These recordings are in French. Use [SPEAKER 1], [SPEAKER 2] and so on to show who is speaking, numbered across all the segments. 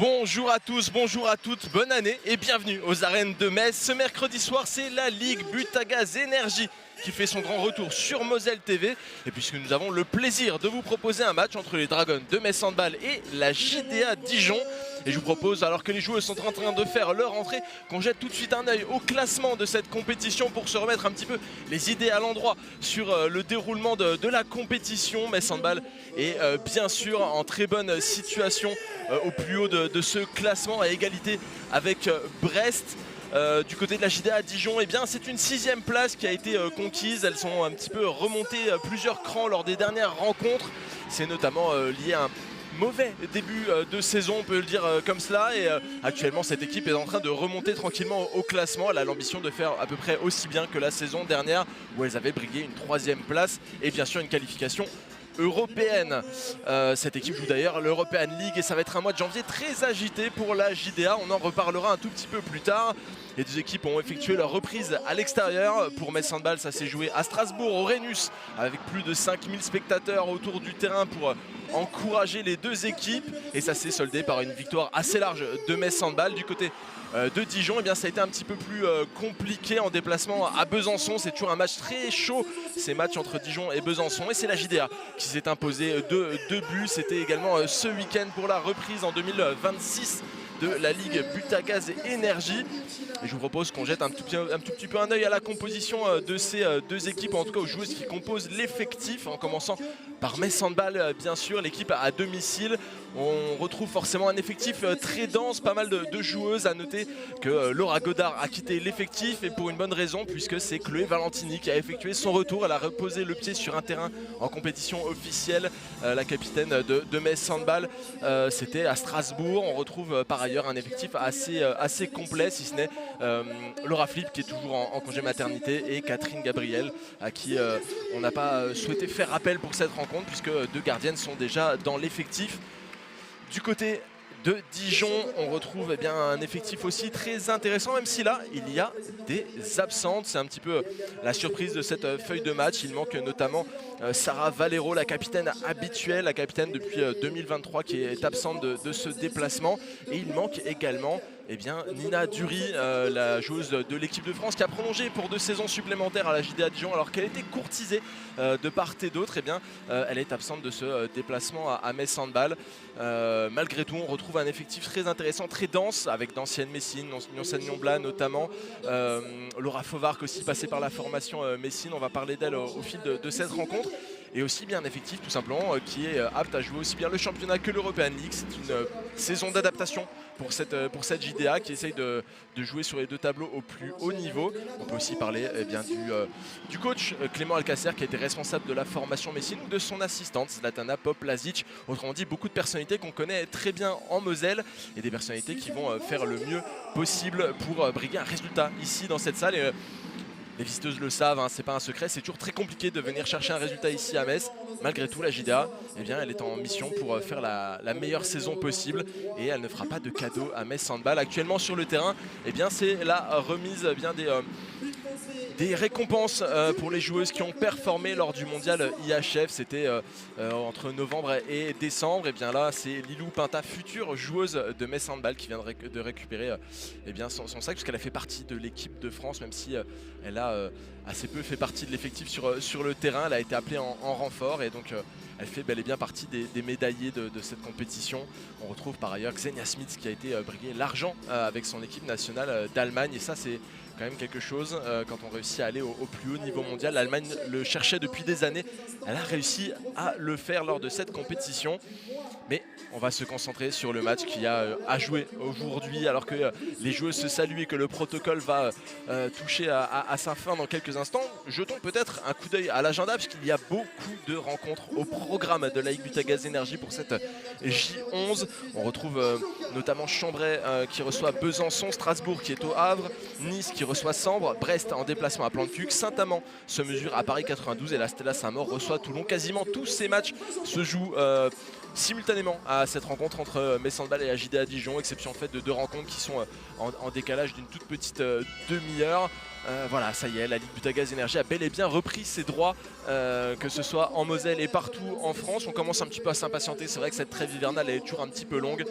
[SPEAKER 1] Bonjour à tous, bonjour à toutes, bonne année et bienvenue aux arènes de Metz. Ce mercredi soir, c'est la Ligue Butagaz Énergie qui fait son grand retour sur Moselle TV. Et puisque nous avons le plaisir de vous proposer un match entre les Dragons de Metz Handball et la JDA Dijon. Et je vous propose, alors que les joueurs sont en train de faire leur entrée, qu'on jette tout de suite un œil au classement de cette compétition pour se remettre un petit peu les idées à l'endroit sur le déroulement de la compétition. Metz Handball est bien sûr en très bonne situation au plus haut de ce classement, à égalité avec Brest. Du côté de la JDA Dijon, eh bien, c'est une 6e place qui a été conquise. Elles sont un petit peu remontées plusieurs crans lors des dernières rencontres. C'est notamment lié à un mauvais début de saison, on peut le dire comme cela, et actuellement cette équipe est en train de remonter tranquillement au classement. Elle a l'ambition de faire à peu près aussi bien que la saison dernière où elles avaient brigué une 3e place et bien sûr une qualification européenne. Cette équipe joue d'ailleurs l'European League et ça va être un mois de janvier très agité pour la JDA. On en reparlera un tout petit peu plus tard. Les deux équipes ont effectué leur reprise à l'extérieur. Pour Metz Handball, ça s'est joué à Strasbourg, au Rhenus, avec plus de 5000 spectateurs autour du terrain pour encourager les deux équipes. Et ça s'est soldé par une victoire assez large de Metz Handball. Du côté de Dijon, eh bien, ça a été un petit peu plus compliqué en déplacement à Besançon. C'est toujours un match très chaud, ces matchs entre Dijon et Besançon. Et c'est la JDA qui s'est imposée de 2 buts. C'était également ce week-end pour la reprise en 2026 de la Ligue Butagaz Énergie. Et je vous propose qu'on jette un tout petit peu un œil à la composition de ces deux équipes, en tout cas aux joueuses qui composent l'effectif, en commençant par Metz Handball, bien sûr, l'équipe à domicile. On retrouve forcément un effectif très dense, pas mal de joueuses. À noter que Laura Godard a quitté l'effectif et pour une bonne raison, puisque c'est Chloé Valentini qui a effectué son retour. Elle a reposé le pied sur un terrain en compétition officielle. La capitaine de Metz Handball, c'était à Strasbourg. On retrouve par ailleurs un effectif assez complet, si ce n'est Laura Flip qui est toujours en congé maternité et Catherine Gabriel à qui on n'a pas souhaité faire appel pour cette rencontre puisque 2 gardiennes sont déjà dans l'effectif. Du côté de Dijon, on retrouve eh bien, un effectif aussi très intéressant, même si là, il y a des absentes. C'est un petit peu la surprise de cette feuille de match. Il manque notamment Sarah Valero, la capitaine habituelle, la capitaine depuis 2023 qui est absente de ce déplacement. Et il manque également eh bien, Nina Dury, la joueuse de l'équipe de France qui a prolongé pour 2 saisons supplémentaires à la JDA Dijon alors qu'elle était courtisée de part et d'autre. Eh bien, elle est absente de ce déplacement à Metz Handball. Malgré tout, on retrouve un effectif très intéressant, très dense, avec d'anciennes Messines, Nyon Blas notamment. Laura Fauvarc aussi passée par la formation Messine, on va parler d'elle au fil de cette rencontre. Et aussi bien un effectif tout simplement qui est apte à jouer aussi bien le championnat que l'European League. C'est une saison d'adaptation pour cette JDA qui essaye de jouer sur les 2 tableaux au plus haut niveau. On peut aussi parler eh bien, du coach Clément Alcacer qui a été responsable de la formation Messine ou de son assistante Zlatana Poplazic. Autrement dit, beaucoup de personnalités qu'on connaît très bien en Moselle et des personnalités qui vont faire le mieux possible pour briguer un résultat ici dans cette salle. Les visiteuses le savent, hein, c'est pas un secret, c'est toujours très compliqué de venir chercher un résultat ici à Metz. Malgré tout, la JDA, eh bien, elle est en mission pour faire la meilleure saison possible et elle ne fera pas de cadeau à Metz Handball. Actuellement sur le terrain, eh bien, c'est la remise eh bien, des récompenses pour les joueuses qui ont performé lors du mondial IHF. C'était entre novembre et décembre. Et bien là, c'est Lilou Pinta, future joueuse de Metz Handball, qui vient de récupérer eh bien, son sac, puisqu'elle a fait partie de l'équipe de France, même si elle a assez peu fait partie de l'effectif sur le terrain. Elle a été appelée en renfort et donc elle fait bel et bien partie des médaillés de cette compétition. On retrouve par ailleurs Xenia Smith qui a été briguer l'argent avec son équipe nationale d'Allemagne, et ça c'est quand même quelque chose quand on réussit à aller au plus haut niveau mondial. L'Allemagne le cherchait depuis des années, elle a réussi à le faire lors de cette compétition. Mais on va se concentrer sur le match qu'il y a à jouer aujourd'hui alors que les joueuses se saluent et que le protocole va toucher à sa fin dans quelques instants. Jetons peut-être un coup d'œil à l'agenda puisqu'il y a beaucoup de rencontres au programme de la Ligue Butagaz Énergie pour cette J11. On retrouve notamment Chambray qui reçoit Besançon, Strasbourg qui est au Havre, Nice qui reçoit Sambre, Brest en déplacement à Plan-de-Cuc, Saint-Amand se mesure à Paris 92 et la Stella Saint-Maur reçoit Toulon. Quasiment tous ces matchs se jouent simultanément à cette rencontre entre Metz Handball et la JDA Dijon, exception en fait de 2 rencontres qui sont en décalage d'une toute petite demi-heure. Voilà, ça y est, la Ligue Butagaz Énergie a bel et bien repris ses droits, que ce soit en Moselle et partout en France. On commence un petit peu à s'impatienter, c'est vrai que cette trêve hivernale est toujours un petit peu longue.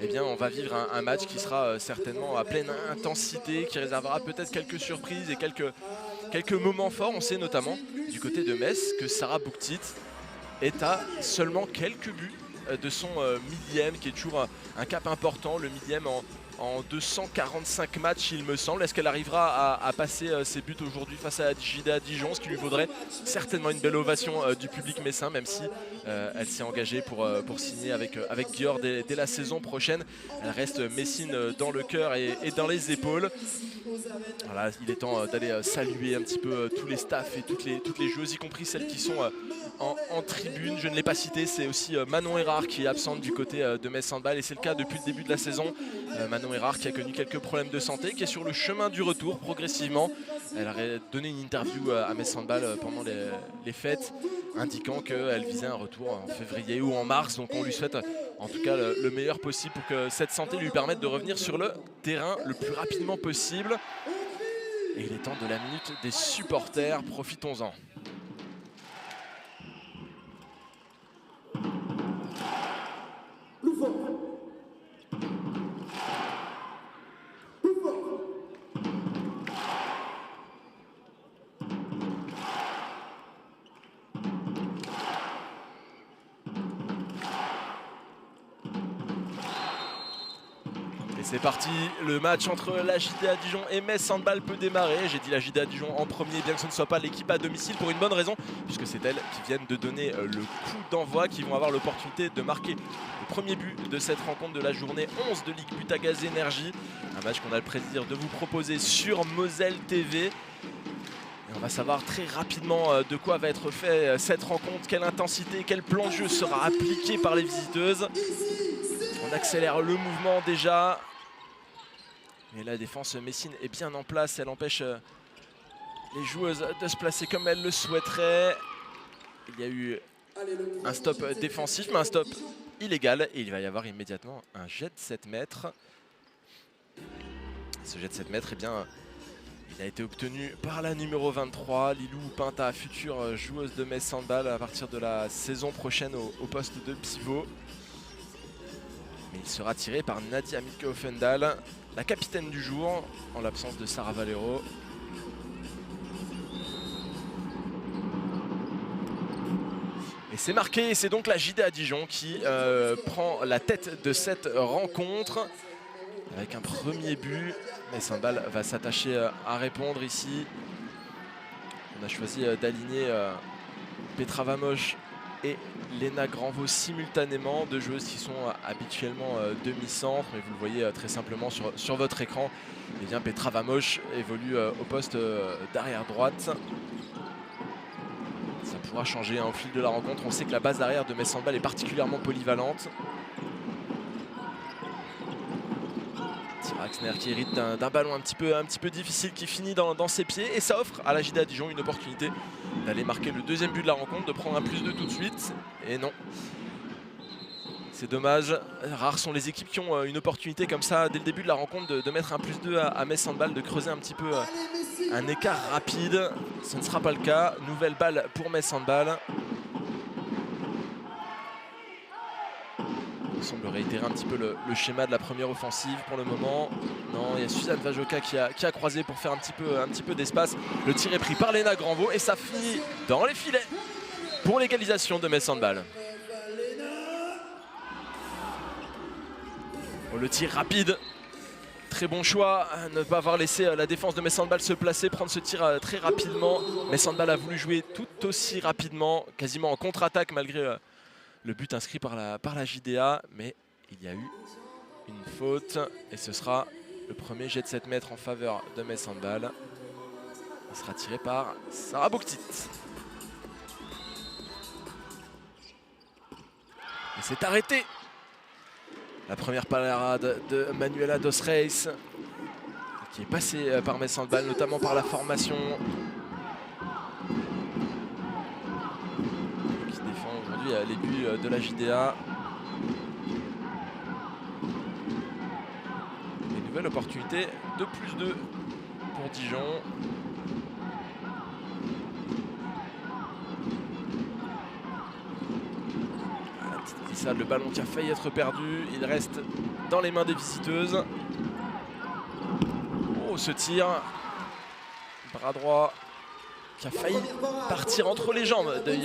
[SPEAKER 1] eh bien, on va vivre un match qui sera certainement à pleine intensité, qui réservera peut-être quelques surprises et quelques moments forts. On sait notamment du côté de Metz que Sarah Bouktit est à seulement quelques buts de son millième, qui est toujours un cap important, le millième en 245 matchs il me semble. Est-ce qu'elle arrivera à passer ses buts aujourd'hui face à JDA Dijon, ce qui lui vaudrait certainement une belle ovation du public messin, même si elle s'est engagée pour signer avec Dior dès la saison prochaine. Elle reste messine dans le cœur et dans les épaules. Voilà, il est temps d'aller saluer un petit peu tous les staffs et toutes les joueuses, y compris celles qui sont en tribune. Je ne l'ai pas cité, c'est aussi Manon Erard qui est absente du côté de Metz Handball, et c'est le cas depuis le début de la saison. Manon Erard qui a connu quelques problèmes de santé, qui est sur le chemin du retour progressivement. Elle a donné une interview à Metz Handball pendant les fêtes, indiquant qu'elle visait un retour en février ou en mars. Donc on lui souhaite en tout cas le meilleur possible pour que cette santé lui permette de revenir sur le terrain le plus rapidement possible. Et il est temps de la minute des supporters, profitons-en. C'est parti, le match entre la JDA Dijon et Metz Handball peut démarrer. J'ai dit la JDA Dijon en premier, bien que ce ne soit pas l'équipe à domicile, pour une bonne raison, puisque c'est elles qui viennent de donner le coup d'envoi, qui vont avoir l'opportunité de marquer le premier but de cette rencontre de la journée 11 de Ligue Butagaz Énergie. Un match qu'on a le plaisir de vous proposer sur Moselle TV. Et on va savoir très rapidement de quoi va être fait cette rencontre, quelle intensité, quel plan de jeu sera appliqué par les visiteuses. On accélère le mouvement déjà. Mais la défense messine est bien en place, elle empêche les joueuses de se placer comme elles le souhaiteraient. Il y a eu un stop défensif, mais un stop illégal. Et il va y avoir immédiatement un jet de 7 mètres. Ce jet de 7 mètres, eh bien, il a été obtenu par la numéro 23, Lilou Pinta, future joueuse de Metz Handball à partir de la saison prochaine au poste de pivot. Mais il sera tiré par Nadia Milke-Offendal, la capitaine du jour, en l'absence de Sarah Valero. Et c'est marqué, et c'est donc la JDA Dijon qui prend la tête de cette rencontre. Avec un premier but, Metz Handball va s'attacher à répondre ici. On a choisi d'aligner Petra Vamosh et Léna Granvaux simultanément, deux joueuses qui sont habituellement demi-centre, mais vous le voyez très simplement sur votre écran. Et bien Petra Vamosh évolue au poste d'arrière droite. Ça pourra changer au fil de la rencontre. On sait que la base d'arrière de Metz Handball est particulièrement polyvalente. Axner qui hérite d'un ballon un petit peu difficile qui finit dans ses pieds, et ça offre à la JDA Dijon une opportunité d'aller marquer le deuxième but de la rencontre, de prendre un +2 tout de suite. Et non, c'est dommage. Rares sont les équipes qui ont une opportunité comme ça dès le début de la rencontre de mettre un +2 à Metz Handball, de creuser un petit peu un écart rapide. Ce ne sera pas le cas. Nouvelle balle pour Metz Handball. Il semble réitérer un petit peu le schéma de la première offensive pour le moment. Non, il y a Suzanne Vajoka qui a croisé pour faire un petit peu d'espace. Le tir est pris par Léna Granvaux et ça finit dans les filets pour l'égalisation de Metz Handball. Oh, le tir rapide. Très bon choix, ne pas avoir laissé la défense de Metz Handball se placer, prendre ce tir très rapidement. Metz Handball a voulu jouer tout aussi rapidement, quasiment en contre-attaque malgré le but inscrit par la JDA, mais il y a eu une faute et ce sera le premier jet de 7 mètres en faveur de Metz Handball. Il sera tiré par Sarah Bouktit. Et c'est arrêté. La première parade de Manuela Dos Reis qui est passée par Metz Handball, notamment par la formation. Les buts de la JDA. Une nouvelle opportunité de +2 pour Dijon. glissade, le ballon qui a failli être perdu. Il reste dans les mains des visiteuses. Oh, ce tir. Bras droit qui a failli partir entre les jambes de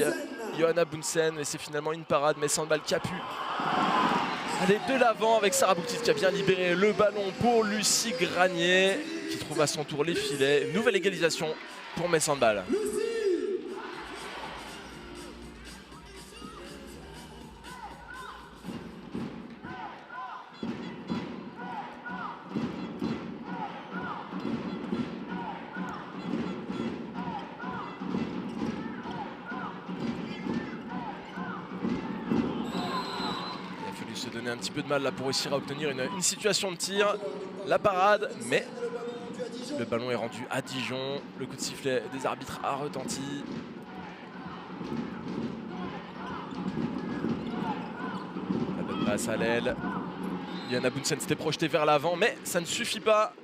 [SPEAKER 1] Johanna Bunsen. Mais c'est finalement une parade. Mais Sandball qui a pu aller de l'avant avec Sarah Boutis qui a bien libéré le ballon pour Lucie Granier qui trouve à son tour les filets. Nouvelle égalisation pour Metz Handball. Un petit peu de mal là pour réussir à obtenir une situation de tir. La parade, mais le ballon est rendu à Dijon. Le coup de sifflet des arbitres a retenti. La bonne passe à l'aile. Johanna Bunsen s'était projetée vers l'avant, mais ça ne suffit pas.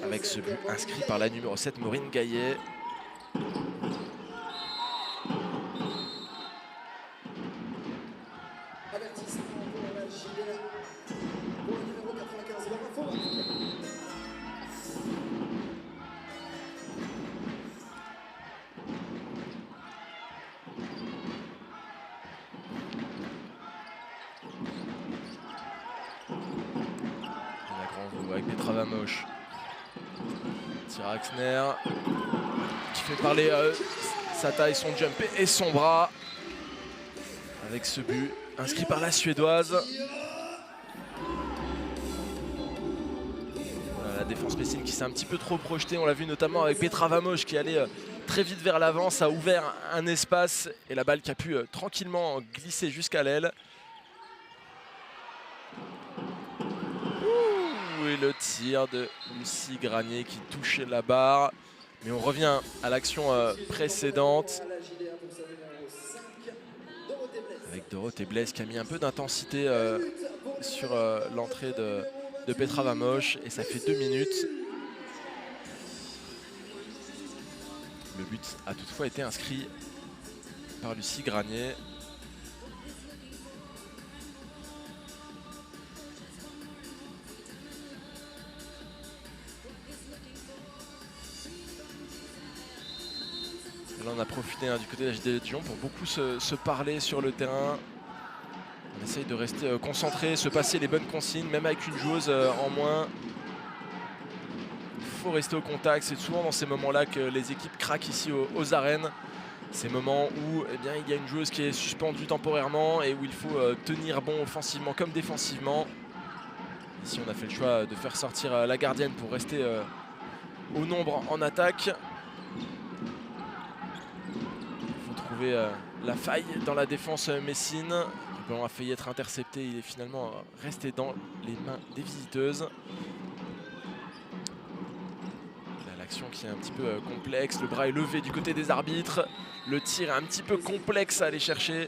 [SPEAKER 1] Avec ce but inscrit par la numéro 7, Maureen Gaillet. Avec Petra Vamosh. Tir Axner qui fait parler sa taille, son jump et son bras. Avec ce but inscrit par la Suédoise. Voilà, la défense messine qui s'est un petit peu trop projetée. On l'a vu notamment avec Petra Vamosh qui allait très vite vers l'avant. Ça a ouvert un espace et la balle qui a pu tranquillement glisser jusqu'à l'aile. Et le tir de Lucie Granier qui touchait la barre. Mais on revient à l'action précédente. Avec Dorothée Blaise qui a mis un peu d'intensité sur l'entrée de Petra Vamosh. Et ça fait 2 minutes. Le but a toutefois été inscrit par Lucie Granier. Là, on a profité du côté de la JDL Dijon pour beaucoup se parler sur le terrain. On essaye de rester concentré, se passer les bonnes consignes, même avec une joueuse en moins. Il faut rester au contact. C'est souvent dans ces moments-là que les équipes craquent ici aux arènes. Ces moments où il y a une joueuse qui est suspendue temporairement et où il faut tenir bon offensivement comme défensivement. Ici, on a fait le choix de faire sortir la gardienne pour rester au nombre en attaque. La faille dans la défense messine. Le ballon a failli être intercepté. Il est finalement resté dans les mains des visiteuses. L'action qui est un petit peu complexe. Le bras est levé du côté des arbitres. Le tir est un petit peu complexe à aller chercher.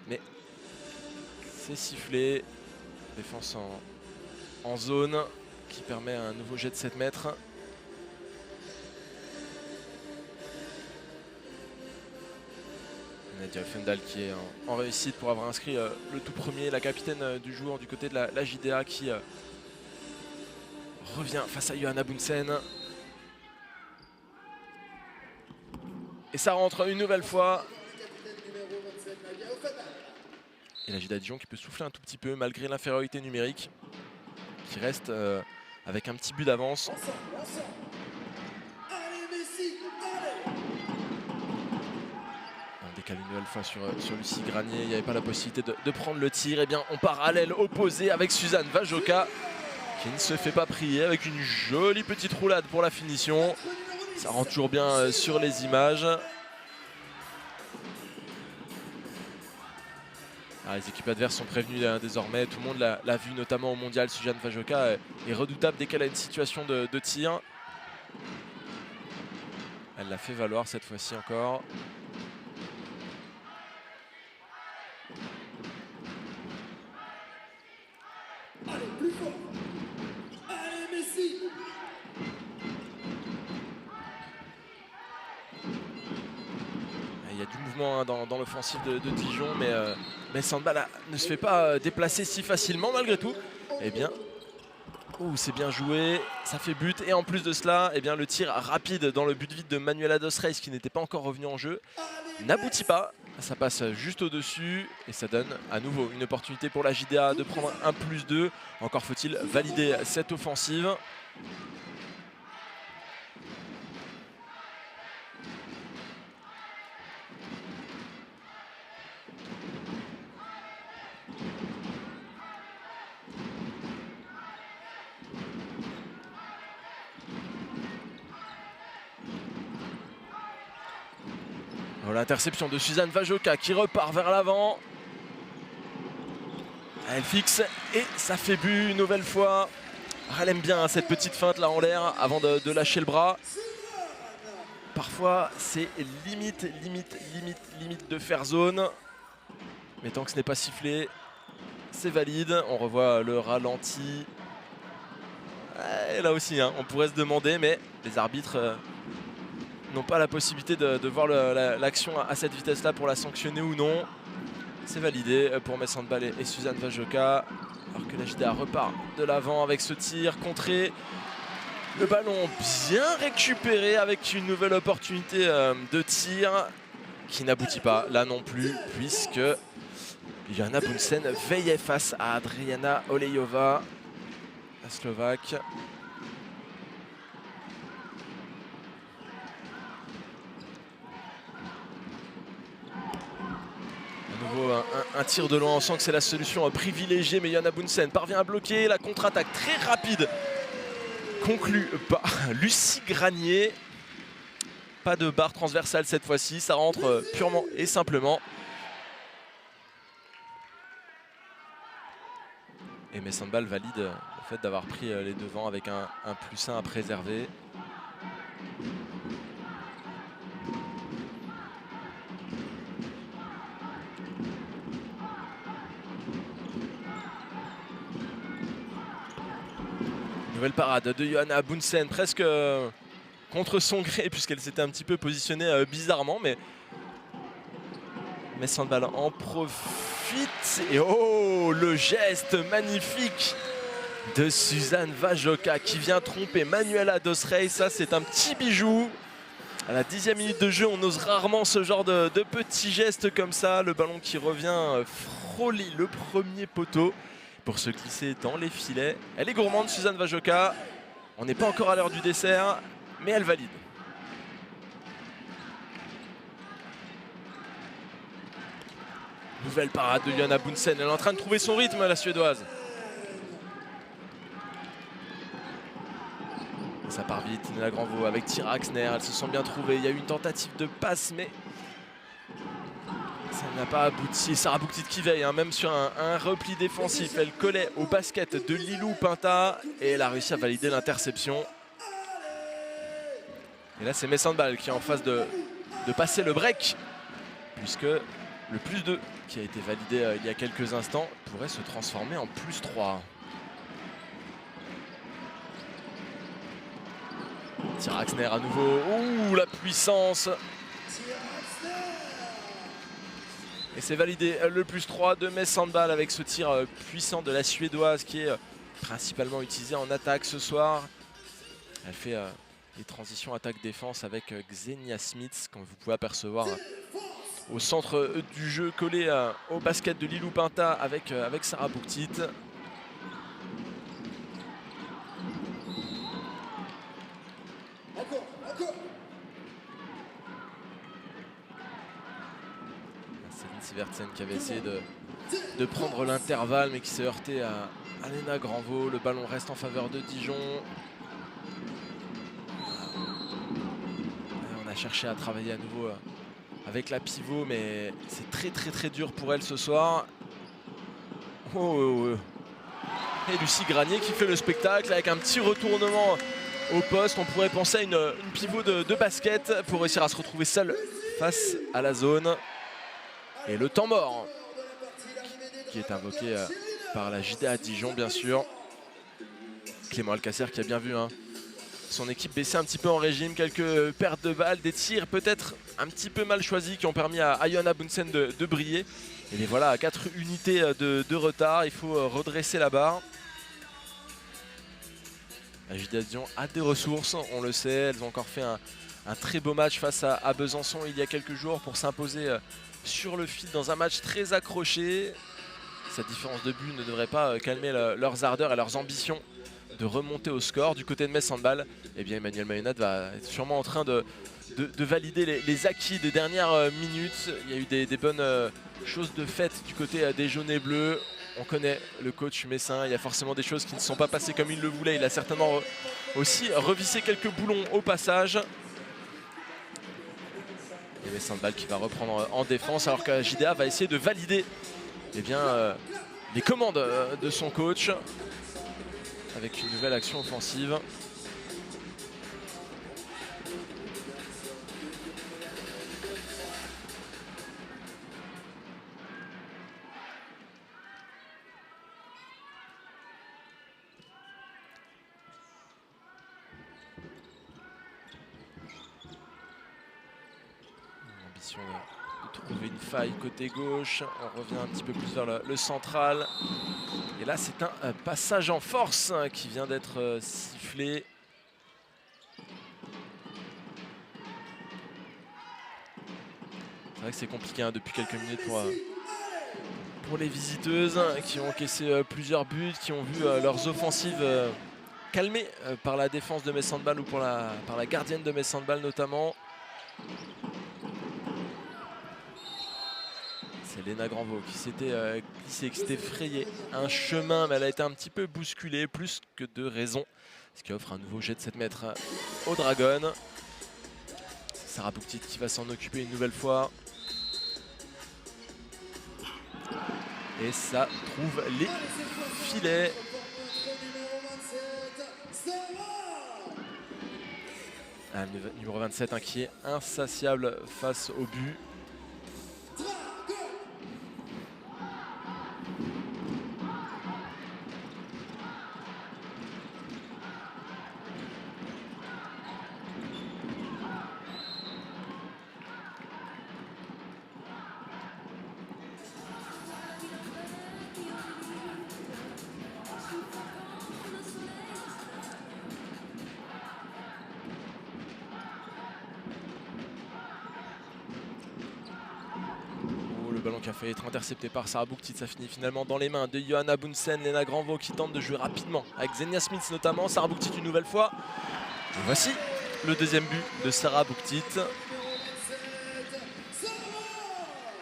[SPEAKER 1] Mais c'est sifflé. Défense en zone qui permet un nouveau jet de 7 mètres. Nadia Offendal qui est en réussite pour avoir inscrit le tout premier, la capitaine du jour du côté de la JDA qui revient face à Johanna Bunsen. Et ça rentre une nouvelle fois. Et la JDA Dijon qui peut souffler un tout petit peu malgré l'infériorité numérique. Qui reste avec un petit but d'avance. Décale une nouvelle fois sur Lucie Granier. Il n'y avait pas la possibilité de prendre le tir. Et bien on part à l'aile opposée avec Suzanne Vajoka qui ne se fait pas prier avec une jolie petite roulade pour la finition. Ça rend toujours bien sur les images. Les équipes adverses sont prévenues désormais. Tout le monde l'a vu notamment au mondial. Suzanne Vajoka est redoutable dès qu'elle a une situation de tir. Elle l'a fait valoir cette fois-ci encore.
[SPEAKER 2] Allez, plus fort. Allez, Messi.
[SPEAKER 1] Il y a du mouvement hein, dans l'offensive de Dijon, mais Sandball ne se fait pas déplacer si facilement malgré tout. Eh bien, c'est bien joué, ça fait but. Et en plus de cela, eh bien, le tir rapide dans le but vide de Manuela dos Reis, qui n'était pas encore revenu en jeu, n'aboutit pas. Ça passe juste au-dessus et ça donne à nouveau une opportunité pour la JDA de prendre un +2. Encore faut-il valider cette offensive. L'interception de Suzanne Vajoka qui repart vers l'avant. Elle fixe et ça fait but une nouvelle fois. Elle aime bien cette petite feinte là en l'air avant de lâcher le bras. Parfois c'est limite de faire zone. Mais tant que ce n'est pas sifflé, c'est valide. On revoit le ralenti. Et là aussi, hein, on pourrait se demander, mais les arbitres n'ont pas la possibilité de voir l'action à cette vitesse-là pour la sanctionner ou non. C'est validé pour Metz Handball et Suzanne Vajoka. Alors que la JDA repart de l'avant avec ce tir contré. Le ballon bien récupéré avec une nouvelle opportunité de tir qui n'aboutit pas là non plus, puisque Jana Bunsen veillait face à Adriana Olejova, la Slovaque. Un tir de loin, on sent que c'est la solution privilégiée, mais Jana Bunsen parvient à bloquer la contre-attaque très rapide conclue par Lucie Granier. Pas de barre transversale cette fois-ci, ça rentre purement et simplement. Et Metz Handball valide le fait d'avoir pris les devants avec un +1 à préserver. Nouvelle parade de Jana Bunsen, presque contre son gré, puisqu'elle s'était un petit peu positionnée bizarrement, mais Metz Handball en profite. Et oh, le geste magnifique de Suzanne Vajoka qui vient tromper Manuela dos Reis. Ça, c'est un petit bijou. À la 10e minute de jeu, on ose rarement ce genre de petits gestes comme ça. Le ballon qui revient frôler le premier poteau pour se glisser dans les filets. Elle est gourmande, Suzanne Vajoka. On n'est pas encore à l'heure du dessert, mais elle valide. Nouvelle parade de Jana Bunsen. Elle est en train de trouver son rythme, la Suédoise. Ça part vite, Nella Granvaux avec Tyra Axner. Elles se sont bien trouvées. Il y a eu une tentative de passe, mais ça n'a pas abouti. Sarah Bouktit qui veille, hein, même sur un repli défensif. Elle collait au basket de Lilou Pinta et elle a réussi à valider l'interception. Et là, c'est Metz Handball qui est en phase de passer le break, puisque le +2 qui a été validé il y a quelques instants pourrait se transformer en +3. Tyra Axner à nouveau. Ouh, la puissance! Et c'est validé le +3 de Metz Handball avec ce tir puissant de la Suédoise qui est principalement utilisé en attaque ce soir. Elle fait les transitions attaque-défense avec Xenia Smith, comme vous pouvez apercevoir au centre du jeu, collé au basket de Lilou Pinta avec Sarah Bouktit. Céline Sivertsen qui avait essayé de prendre l'intervalle mais qui s'est heurté à Nella Granvaux. Le ballon reste en faveur de Dijon. On a cherché à travailler à nouveau avec la pivot, mais c'est très dur pour elle ce soir. Et Lucie Granier qui fait le spectacle avec un petit retournement au poste. On pourrait penser à une pivot de basket pour réussir à se retrouver seule face à la zone. Et le temps mort qui est invoqué par la JDA Dijon, bien sûr. Clément Alcacer qui a bien vu son équipe baisser un petit peu en régime, quelques pertes de balles, des tirs peut-être un petit peu mal choisis qui ont permis à Johanna Bunsen de briller. Et les voilà à 4 unités de retard, il faut redresser la barre. La JDA Dijon a des ressources, on le sait, elles ont encore fait un très beau match face à Besançon il y a quelques jours pour s'imposer sur le fil dans un match très accroché. Cette différence de but ne devrait pas calmer leurs ardeurs et leurs ambitions de remonter au score. Du côté de Metz Handball, eh bien Emmanuel Mayonnatte va être sûrement en train de valider les acquis des dernières minutes. Il y a eu des bonnes choses de fait du côté des jaunes et bleus. On connaît le coach messin, il y a forcément des choses qui ne sont pas passées comme il le voulait. Il a certainement aussi revissé quelques boulons au passage. Et Metz Handball qui va reprendre en défense alors que JDA va essayer de valider eh bien, les commandes de son coach avec une nouvelle action offensive. L'ambition de trouver une faille côté gauche. On revient un petit peu plus vers le central. Et là, c'est un passage en force qui vient d'être sifflé. C'est vrai que c'est compliqué depuis quelques minutes pour les visiteuses qui ont encaissé plusieurs buts, qui ont vu leurs offensives calmées par la défense de Metz Handball ou par la gardienne de Metz Handball notamment. C'est Léna Granvaux qui s'était glissée, qui s'était frayé un chemin, mais elle a été un petit peu bousculée, plus que de raison. Ce qui offre un nouveau jet de 7 mètres aux Dragons. Sarah Bouktit qui va s'en occuper une nouvelle fois. Et ça trouve les filets. Le numéro 27 qui est insatiable face au but. Le ballon qui a failli être intercepté par Sarah Bouktit, ça finit finalement dans les mains de Johanna Bunsen. Léna Granvaux qui tente de jouer rapidement avec Xenia Smith notamment. Sarah Bouktit une nouvelle fois. Et voici le deuxième but de Sarah Bouktit.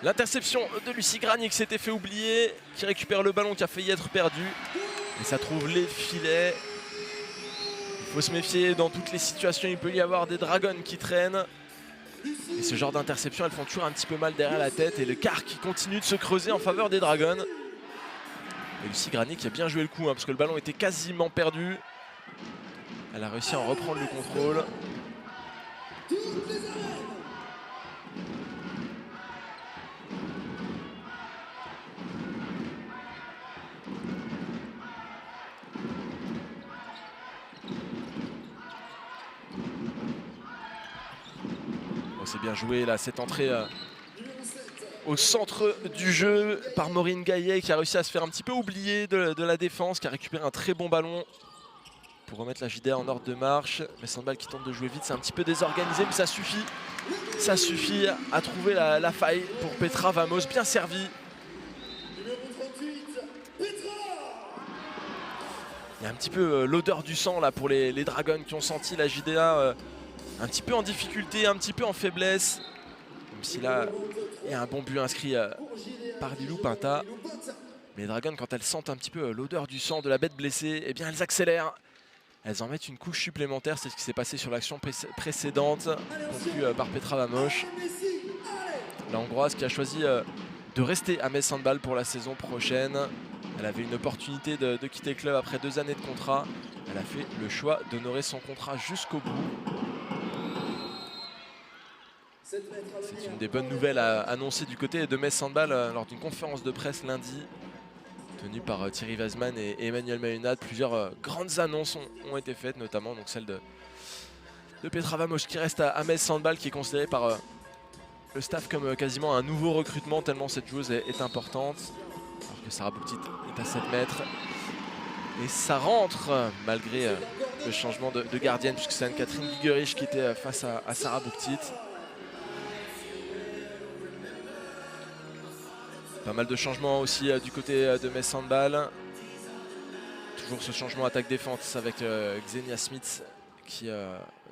[SPEAKER 1] L'interception de Lucie Granier qui s'était fait oublier, qui récupère le ballon qui a failli être perdu. Et ça trouve les filets. Il faut se méfier dans toutes les situations, il peut y avoir des Dragons qui traînent. Et ce genre d'interception, elles font toujours un petit peu mal derrière la tête. Et le quart qui continue de se creuser en faveur des Dragons. Et Lucie Granier qui a bien joué le coup, parce que le ballon était quasiment perdu. Elle a réussi à en reprendre le contrôle. C'est bien joué là, cette entrée au centre du jeu par Maureen Gaillet qui a réussi à se faire un petit peu oublier de la défense, qui a récupéré un très bon ballon pour remettre la JDA en ordre de marche. Metz Handball qui tente de jouer vite, c'est un petit peu désorganisé, mais ça suffit à trouver la faille pour Petra Vamos, bien servi. Il y a un petit peu l'odeur du sang là pour les Dragons qui ont senti la JDA un petit peu en difficulté, un petit peu en faiblesse. Même si là, il y a un bon but inscrit par Lilou Pinta. Mais les Dragons, quand elles sentent un petit peu l'odeur du sang de la bête blessée, eh bien elles accélèrent. Elles en mettent une couche supplémentaire, c'est ce qui s'est passé sur l'action précédente, conclue par Petra Vamos. La Hongroise qui a choisi de rester à Metz Handball pour la saison prochaine. Elle avait une opportunité de quitter le club après 2 années de contrat. Elle a fait le choix d'honorer son contrat jusqu'au bout. C'est une des bonnes nouvelles à annoncer du côté de Metz Handball lors d'une conférence de presse lundi tenue par Thierry Wazman et Emmanuel Mayonnatte. Plusieurs grandes annonces ont été faites, notamment donc celle Petra Vamos qui reste à Metz Handball, qui est considérée par le staff comme quasiment un nouveau recrutement tellement cette joueuse est importante. Alors que Sarah Bouktit est à 7 mètres. Et ça rentre malgré le changement de gardienne, puisque c'est Anne-Catherine Gigerich qui était face à Sarah Bouktit. Pas mal de changements aussi du côté de Metz Handball. Toujours ce changement attaque-défense avec Xenia Smith qui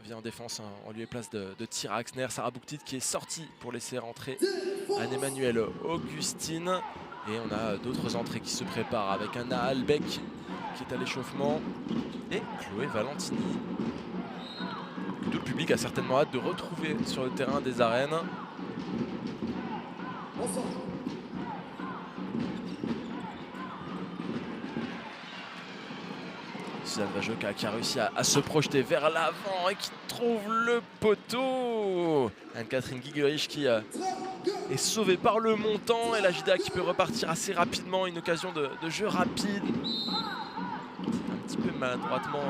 [SPEAKER 1] vient en défense en lieu et place de Tyra Axner. Sarah Bouktit qui est sortie pour laisser rentrer Anne-Emmanuelle Augustine. Et on a d'autres entrées qui se préparent avec Anna Albeck qui est à l'échauffement et Chloé Valentini. Tout le public a certainement hâte de retrouver sur le terrain des arènes. Suzanne Vajoka qui a réussi à se projeter vers l'avant et qui trouve le poteau. Anne-Catherine Gigerich qui est sauvée par le montant et la JDA qui peut repartir assez rapidement. Une occasion de jeu rapide. Un petit peu maladroitement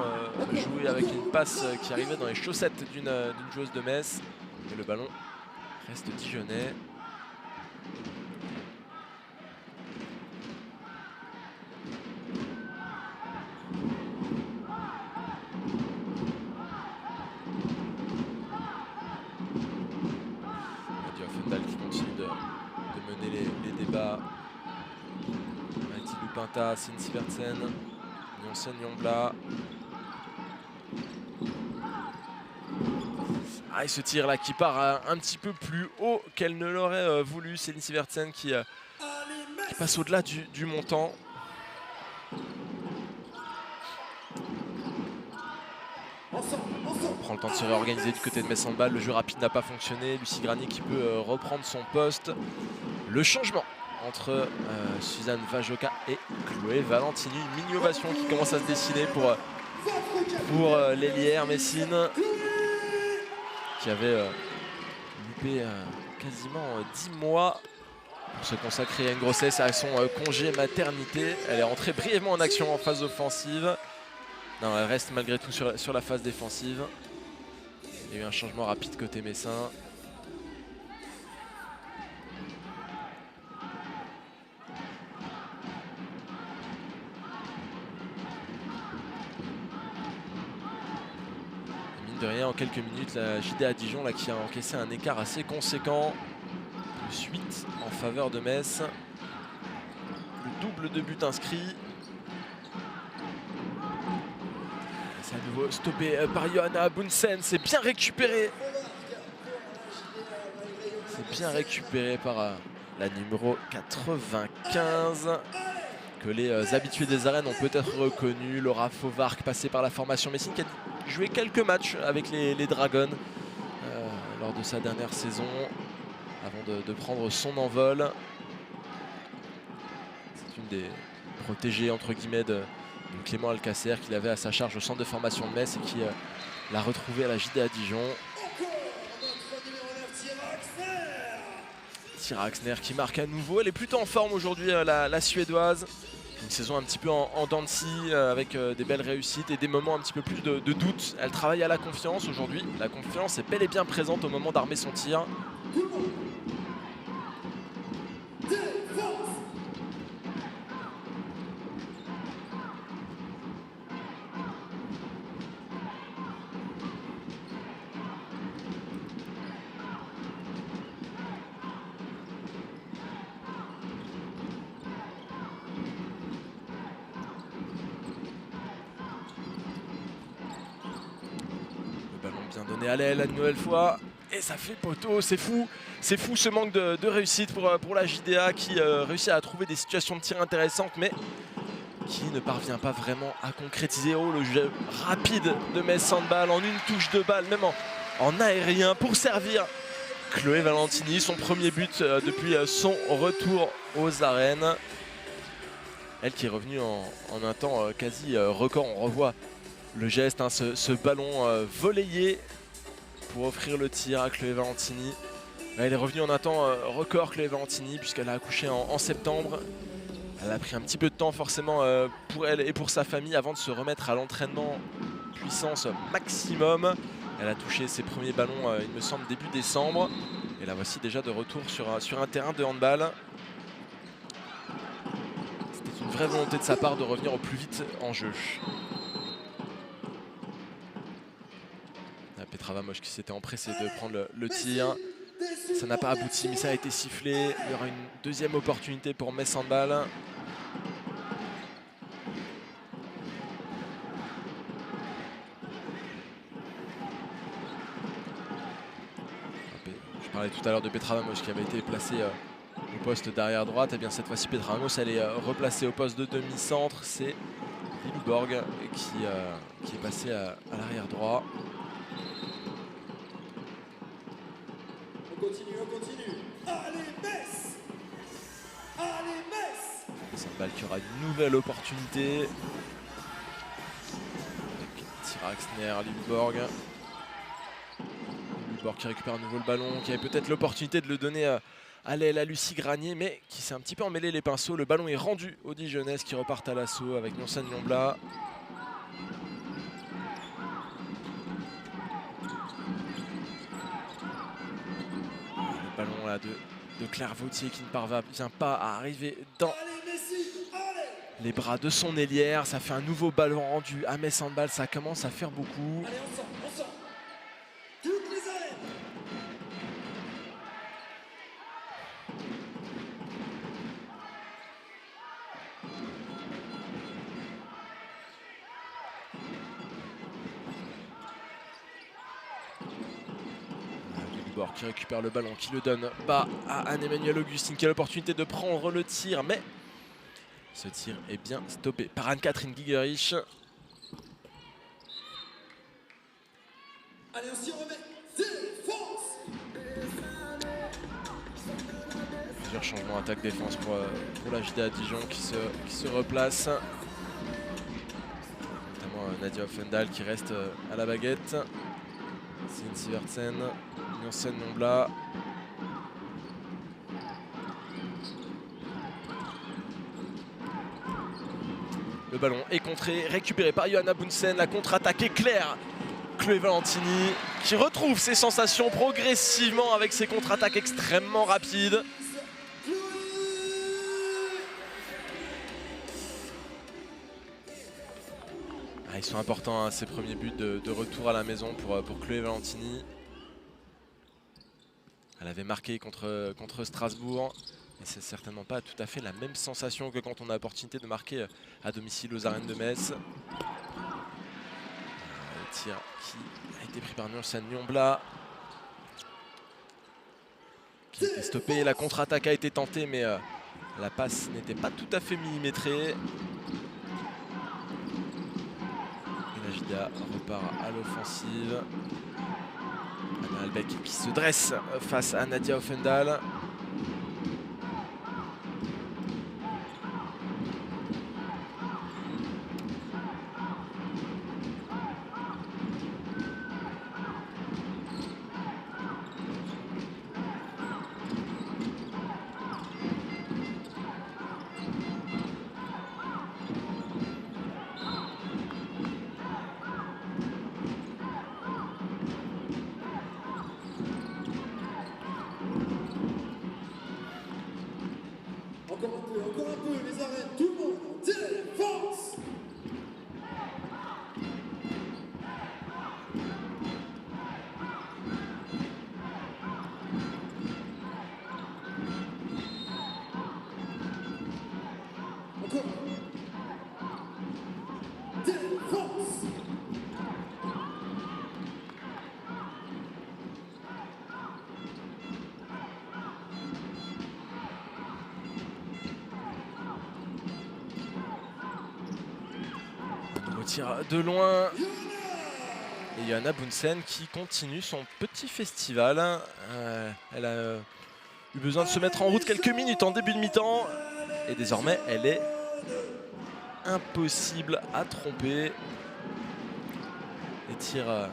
[SPEAKER 1] joué avec une passe qui arrivait dans les chaussettes d'une joueuse de Metz. Et le ballon reste dijonnais. Qui continue de mener les débats. Maïti Lupinta, Céline Sivertsen, Nyonsen Nyongla. Ah, et ce tir là qui part un petit peu plus haut qu'elle ne l'aurait voulu. Céline Sivertsen qui passe au-delà du montant. On prend le temps de se réorganiser du côté de Metz Handball. Le jeu rapide n'a pas fonctionné. Lucie Granier qui peut reprendre son poste. Le changement entre Suzanne Vajoka et Chloé Valentini. Une mini-ovation qui commence à se dessiner pour l'ailière messine qui avait loupé quasiment 10 mois pour se consacrer à une grossesse, à son congé maternité. Elle est rentrée brièvement en action en phase offensive. Non, elle reste malgré tout sur la phase défensive. Il y a eu un changement rapide côté messin. Et mine de rien, en quelques minutes, la JDA Dijon là, qui a encaissé un écart assez conséquent. Plus 8 en faveur de Metz. Le double de buts inscrits. C'est à nouveau stoppé par Johanna Bunsen. C'est bien récupéré. C'est bien récupéré par la numéro 95. Que les habitués des arènes ont peut-être reconnu. Laura Fauvarc, passée par la formation messine, qui a joué quelques matchs avec les Dragons lors de sa dernière saison. Avant de prendre son envol. C'est une des protégées entre guillemets de Clément Alcacer qu'il avait à sa charge au centre de formation de Metz et qui l'a retrouvé à la JDA Dijon. Tyra Axner qui marque à nouveau. Elle est plutôt en forme aujourd'hui, la Suédoise. Une saison un petit peu en dents de scie avec des belles réussites et des moments un petit peu plus de doute. Elle travaille à la confiance aujourd'hui. La confiance est bel et bien présente au moment d'armer son tir. Bien donné à l'aile une nouvelle fois et ça fait poteau. C'est fou ce manque de réussite pour la JDA qui réussit à trouver des situations de tir intéressantes mais qui ne parvient pas vraiment à concrétiser. Oh, le jeu rapide de Metz Handball en une touche de balle, même en aérien pour servir Chloé Valentini, son premier but depuis son retour aux arènes. Elle qui est revenue en un temps quasi record. On revoit le geste, hein, ce ballon volleyé pour offrir le tir à Chloé Valentini. Elle est revenue en un temps record, Chloé Valentini, puisqu'elle a accouché en septembre. Elle a pris un petit peu de temps forcément pour elle et pour sa famille avant de se remettre à l'entraînement puissance maximum. Elle a touché ses premiers ballons, il me semble, début décembre. Et la voici déjà de retour sur un terrain de handball. C'était une vraie volonté de sa part de revenir au plus vite en jeu. Petra Vamoš qui s'était empressée de prendre le tir. Ça n'a pas abouti, mais ça a été sifflé. Il y aura une deuxième opportunité pour Metz Handball. Je parlais tout à l'heure de Petra Vamoš qui avait été placée au poste d'arrière droite. Et bien cette fois-ci, Petra Vamoš, elle est replacée au poste de demi-centre. C'est Lilleborg qui est passé à l'arrière droit.
[SPEAKER 2] On continue. Allez, Metz! Allez, Metz!
[SPEAKER 1] Metz Handball qui aura une nouvelle opportunité. Avec Tyra Axner, Lilleborg. Lilleborg qui récupère à nouveau le ballon, qui avait peut-être l'opportunité de le donner à l'aile à Lucie Granier, mais qui s'est un petit peu emmêlé les pinceaux. Le ballon est rendu aux Dijonnaises qui repartent à l'assaut avec Nonsan Nyombla. Le ballon là de Claire Vautier qui ne parvient pas à arriver dans les bras de son ailière. Ça fait un nouveau ballon rendu à Metz Handball, ça commence à faire beaucoup.
[SPEAKER 2] Allez, on sent. Toutes les arènes.
[SPEAKER 1] Lilleborg qui récupère le ballon, qui le donne bas à Anne-Emmanuelle Augustine qui a l'opportunité de prendre le tir, mais ce tir est bien stoppé par Anne-Catherine Gigerich.
[SPEAKER 2] Allez, on s'y remet. Défense!
[SPEAKER 1] Plusieurs changements attaque-défense pour la JDA Dijon qui se replace. Notamment Nadia Offendal qui reste à la baguette. Céline Sivertsen, Nonsan Nyombla. Le ballon est contré, récupéré par Johanna Bunsen. La contre-attaque est claire. Chloé Valentini qui retrouve ses sensations progressivement avec ses contre-attaques extrêmement rapides. Ils sont importants, hein, ces premiers buts de retour à la maison pour Chloé Valentini. Elle avait marqué contre Strasbourg. Et c'est certainement pas tout à fait la même sensation que quand on a l'opportunité de marquer à domicile aux arènes de Metz. Le tir qui a été pris par Nonsan Nyombla, qui a été stoppé. La contre-attaque a été tentée, mais la passe n'était pas tout à fait millimétrée. Et la JDA repart à l'offensive. Anna Albeck qui se dresse face à Nadia Offendal.
[SPEAKER 2] Encore un peu, les arènes, tout le monde, défense! Encore. Défense!
[SPEAKER 1] Tir de loin. Et Johanna Bunsen qui continue son petit festival. Elle a eu besoin de se mettre en route quelques minutes en début de mi-temps. Et désormais, elle est impossible à tromper. Les tirs à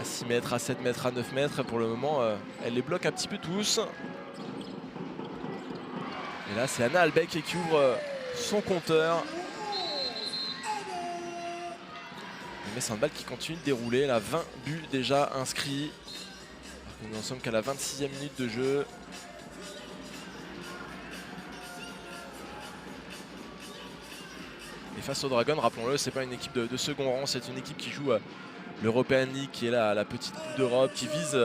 [SPEAKER 1] 6 mètres, à 7 mètres, à 9 mètres. Pour le moment, elle les bloque un petit peu tous. Et là, c'est Anna Albeck qui ouvre son compteur. Mais c'est un balle qui continue de dérouler. Là, 20 buts déjà inscrits. Nous n'en sommes qu'à la 26e minute de jeu. Et face au Dragon, rappelons-le, c'est pas une équipe de second rang, c'est une équipe qui joue l'European League, qui est la petite Coupe d'Europe, qui vise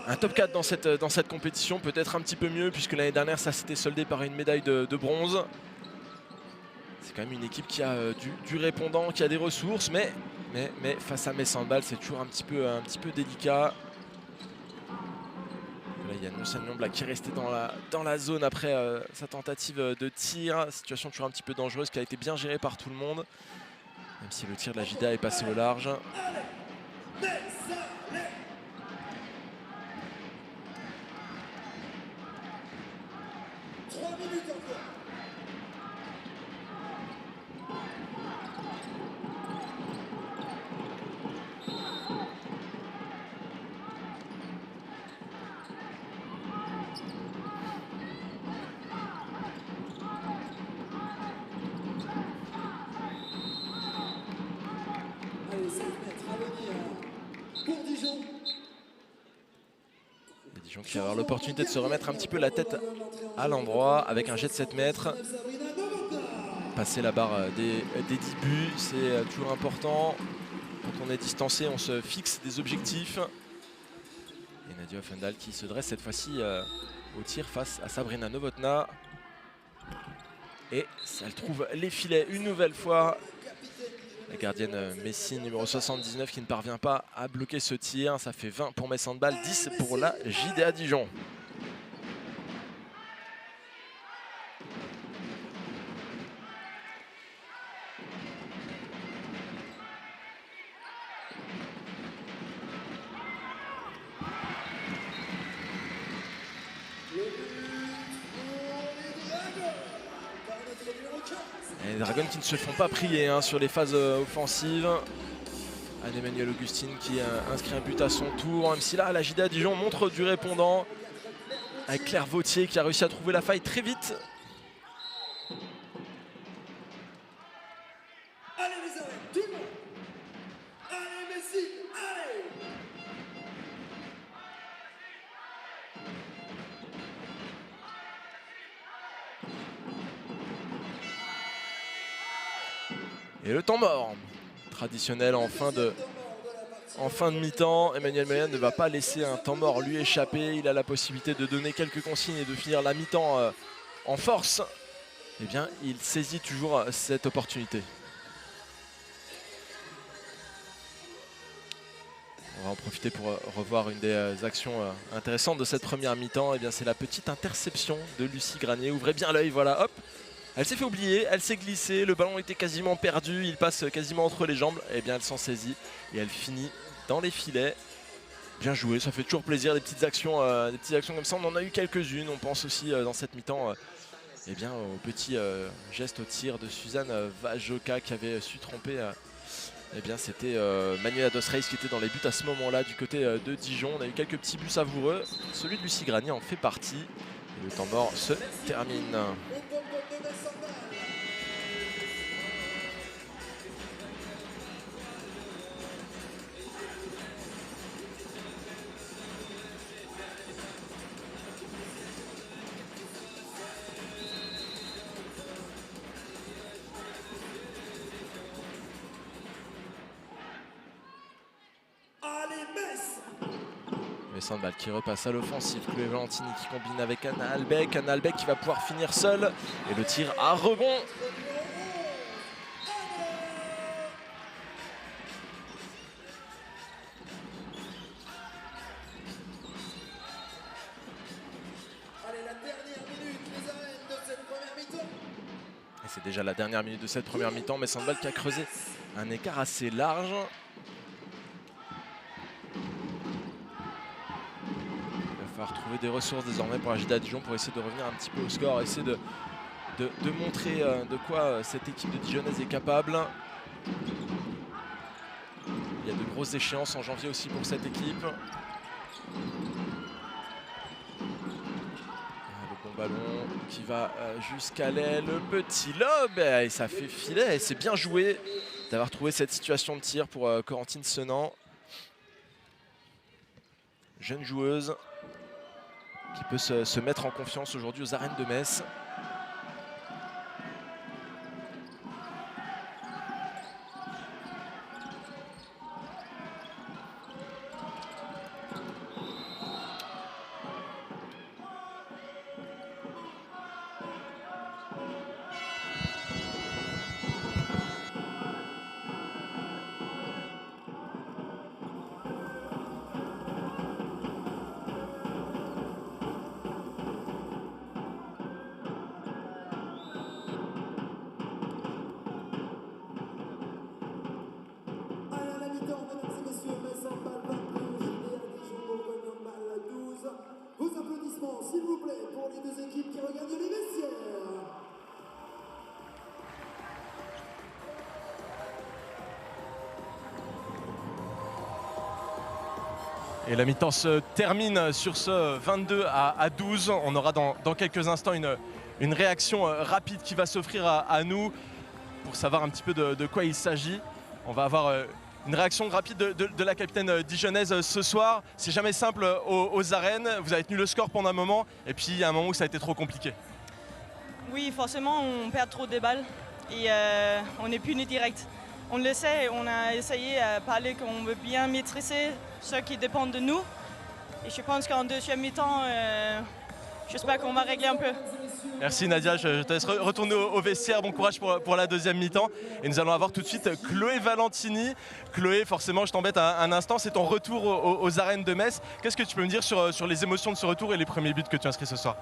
[SPEAKER 1] un top 4 dans cette compétition, peut-être un petit peu mieux, puisque l'année dernière, ça s'était soldé par une médaille de bronze. C'est quand même une équipe qui a du répondant, qui a des ressources, mais face à Metz Handball, c'est toujours un petit peu délicat. Là, il y a Nusan Nyombla qui est resté dans la zone après sa tentative de tir. Situation toujours un petit peu dangereuse qui a été bien gérée par tout le monde. Même si le tir de la Jida est passé au large. Dijon qui va avoir l'opportunité de se remettre un petit peu la tête à l'endroit avec un jet de 7 mètres. Passer la barre des 10 buts, c'est toujours important. Quand on est distancé, on se fixe des objectifs. Et Nadia Offendal qui se dresse cette fois-ci au tir face à Sabrina Novotná. Et elle trouve les filets une nouvelle fois. La gardienne Messi numéro 79 qui ne parvient pas à bloquer ce tir. Ça fait 20 pour Metz Handball, 10 pour la JDA Dijon. Et les Dragons qui ne se font pas prier sur les phases offensives. Anne-Emmanuel Augustine qui inscrit un but à son tour. Même si là, la JDA Dijon montre du répondant. Avec Claire Vautier qui a réussi à trouver la faille très vite.
[SPEAKER 2] Allez les arènes, tout le monde. Allez Messi, allez.
[SPEAKER 1] Et le temps mort, traditionnel en fin de mi-temps. Emmanuel Mayan ne va pas laisser un temps mort lui échapper. Il a la possibilité de donner quelques consignes et de finir la mi-temps en force. Eh bien, il saisit toujours cette opportunité. On va en profiter pour revoir une des actions intéressantes de cette première mi-temps. Eh bien, c'est la petite interception de Lucie Granier. Ouvrez bien l'œil, voilà, hop. Elle s'est fait oublier, elle s'est glissée, le ballon était quasiment perdu, il passe quasiment entre les jambes. Et bien, elle s'en saisit et elle finit dans les filets. Bien joué, ça fait toujours plaisir, des petites actions comme ça. On en a eu quelques-unes. On pense aussi dans cette mi-temps eh bien, au petit geste au tir de Suzanne Vajoka qui avait su tromper. Eh bien, c'était Manuela Dos Reis qui était dans les buts à ce moment-là du côté de Dijon. On a eu quelques petits buts savoureux. Celui de Lucie Granier en fait partie. Et le temps mort se termine. Sandball qui repasse à l'offensive. Chloé Valentini qui combine avec Anna Albeck. Anna Albeck qui va pouvoir finir seule. Et le tir à rebond. Et c'est déjà la dernière minute de cette première mi-temps. Mais Sandball qui a creusé un écart assez large. Trouver des ressources désormais pour la JDA Dijon pour essayer de revenir un petit peu au score, essayer de montrer de quoi cette équipe de Dijonnaise est capable. Il y a de grosses échéances en janvier aussi pour cette équipe. Le bon ballon qui va jusqu'à l'aile, le petit lob et ça fait filet et c'est bien joué d'avoir trouvé cette situation de tir pour Corentine Senant. Jeune joueuse qui peut se mettre en confiance aujourd'hui aux arènes de Metz.
[SPEAKER 2] Vos applaudissements, s'il vous plaît, pour les deux équipes qui regardent les vestiaires.
[SPEAKER 1] Et la mi-temps se termine sur ce 22-12. On aura dans quelques instants une réaction rapide qui va s'offrir à nous pour savoir un petit peu de quoi il s'agit. On va avoir une réaction rapide de la capitaine dijonnaise ce soir. C'est jamais simple aux arènes. Vous avez tenu le score pendant un moment et puis il y a un moment où ça a été trop compliqué.
[SPEAKER 3] Oui, forcément, on perd trop de balles et on n'est plus direct. On le sait, on a essayé à parler qu'on veut bien maîtriser ce qui dépend de nous. Et je pense qu'en deuxième mi-temps, j'espère qu'on va régler un peu.
[SPEAKER 1] Merci Nadia, je te laisse retourner au vestiaire. Bon courage pour la deuxième mi-temps. Et nous allons avoir tout de suite Chloé Valentini. Chloé, forcément, je t'embête un instant, c'est ton retour aux arènes de Metz. Qu'est-ce que tu peux me dire sur les émotions de ce retour et les premiers buts que tu as inscrits ce soir?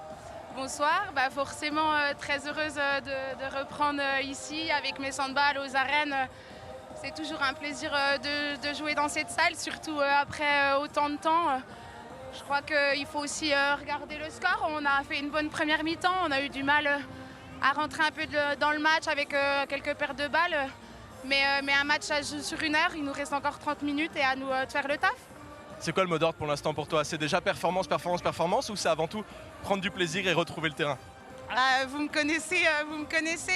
[SPEAKER 4] Bonsoir, forcément très heureuse de reprendre ici avec mes handballs aux arènes. C'est toujours un plaisir de jouer dans cette salle, surtout après autant de temps. Je crois qu'il faut aussi regarder le score. On a fait une bonne première mi-temps, on a eu du mal à rentrer un peu dans le match avec quelques pertes de balles. Mais un match sur 1 heure, il nous reste encore 30 minutes et à nous de faire le taf.
[SPEAKER 1] C'est quoi le mot d'ordre pour l'instant pour toi? C'est déjà performance, performance, performance ou c'est avant tout prendre du plaisir et retrouver le terrain?
[SPEAKER 4] Vous me connaissez.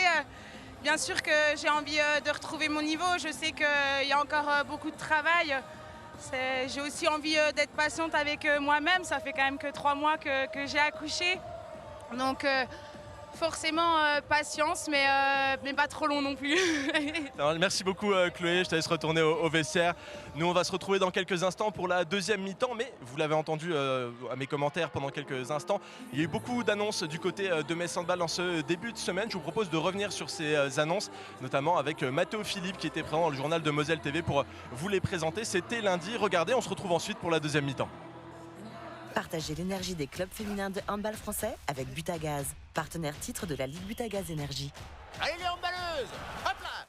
[SPEAKER 4] Bien sûr que j'ai envie de retrouver mon niveau. Je sais qu'il y a encore beaucoup de travail. J'ai aussi envie d'être patiente avec moi-même. Ça fait quand même que 3 mois que j'ai accouché. Donc forcément patience, mais pas trop long non plus.
[SPEAKER 1] Merci beaucoup Chloé, je te laisse retourner au vestiaire. Nous on va se retrouver dans quelques instants pour la deuxième mi-temps, mais vous l'avez entendu à mes commentaires pendant quelques instants, il y a eu beaucoup d'annonces du côté de Metz Handball dans ce début de semaine. Je vous propose de revenir sur ces annonces, notamment avec Mathéo Philippe qui était présent dans le journal de Moselle TV pour vous les présenter. C'était lundi, regardez, on se retrouve ensuite pour la deuxième mi-temps.
[SPEAKER 5] Partagez l'énergie des clubs féminins de handball français avec Butagaz, partenaire titre de la Ligue Butagaz Énergie.
[SPEAKER 6] Allez les handballeuses, hop là!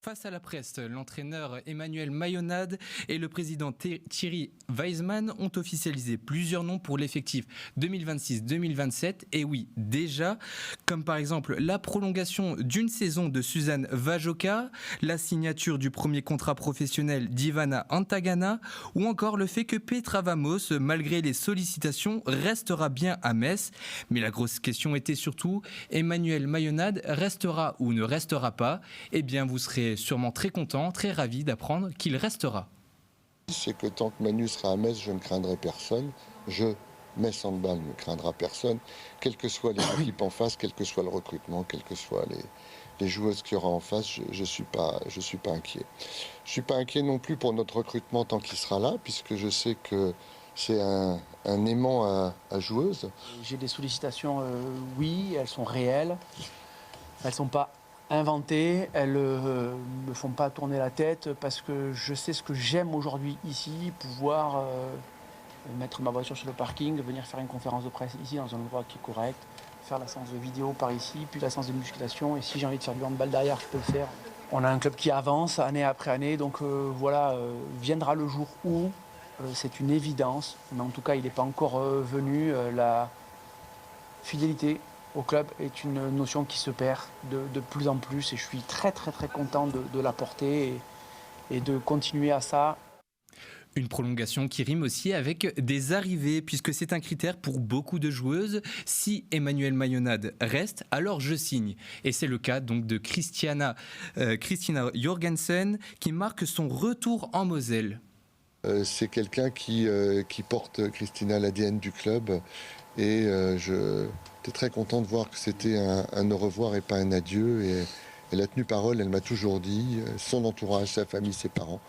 [SPEAKER 7] Face à la presse, l'entraîneur Emmanuel Mayonade et le président Thierry Weisman ont officialisé plusieurs noms pour l'effectif 2026-2027. Et oui, déjà, comme par exemple la prolongation d'une saison de Suzanne Vajoka, la signature du premier contrat professionnel d'Ivana Antagana, ou encore le fait que Petra Vamos, malgré les sollicitations, restera bien à Metz. Mais la grosse question était surtout, Emmanuel Mayonade restera ou ne restera pas? Eh bien, vous serez sûrement très content, très ravi d'apprendre qu'il restera.
[SPEAKER 8] C'est que tant que Manu sera à Metz, je ne craindrai personne. Metz Handball ne craindra personne, quelles que soient les équipes en face, quel que soit le recrutement, quelles que soient les joueuses qu'il y aura en face, je suis pas inquiet. Je suis pas inquiet non plus pour notre recrutement tant qu'il sera là, puisque je sais que c'est un aimant à joueuses.
[SPEAKER 9] J'ai des sollicitations, oui, elles sont réelles. Elles ne sont pas inventées, elles ne me font pas tourner la tête parce que je sais ce que j'aime aujourd'hui ici, pouvoir mettre ma voiture sur le parking, venir faire une conférence de presse ici dans un endroit qui est correct, faire la séance de vidéo par ici, puis la séance de musculation, et si j'ai envie de faire du handball derrière, je peux le faire. On a un club qui avance année après année, donc viendra le jour où c'est une évidence, mais en tout cas il n'est pas encore venu. La fidélité au club est une notion qui se perd de plus en plus et je suis très content de la porter et de continuer à ça.
[SPEAKER 7] Une prolongation qui rime aussi avec des arrivées, puisque c'est un critère pour beaucoup de joueuses. Si Emmanuelle Mayonade reste, alors je signe. Et c'est le cas donc de Christina Jorgensen, qui marque son retour en Moselle.
[SPEAKER 8] C'est quelqu'un qui porte, Christina, l'ADN du club. Et j'étais très content de voir que c'était un au revoir et pas un adieu. Et elle a tenu parole, elle m'a toujours dit, son entourage, sa famille, ses parents,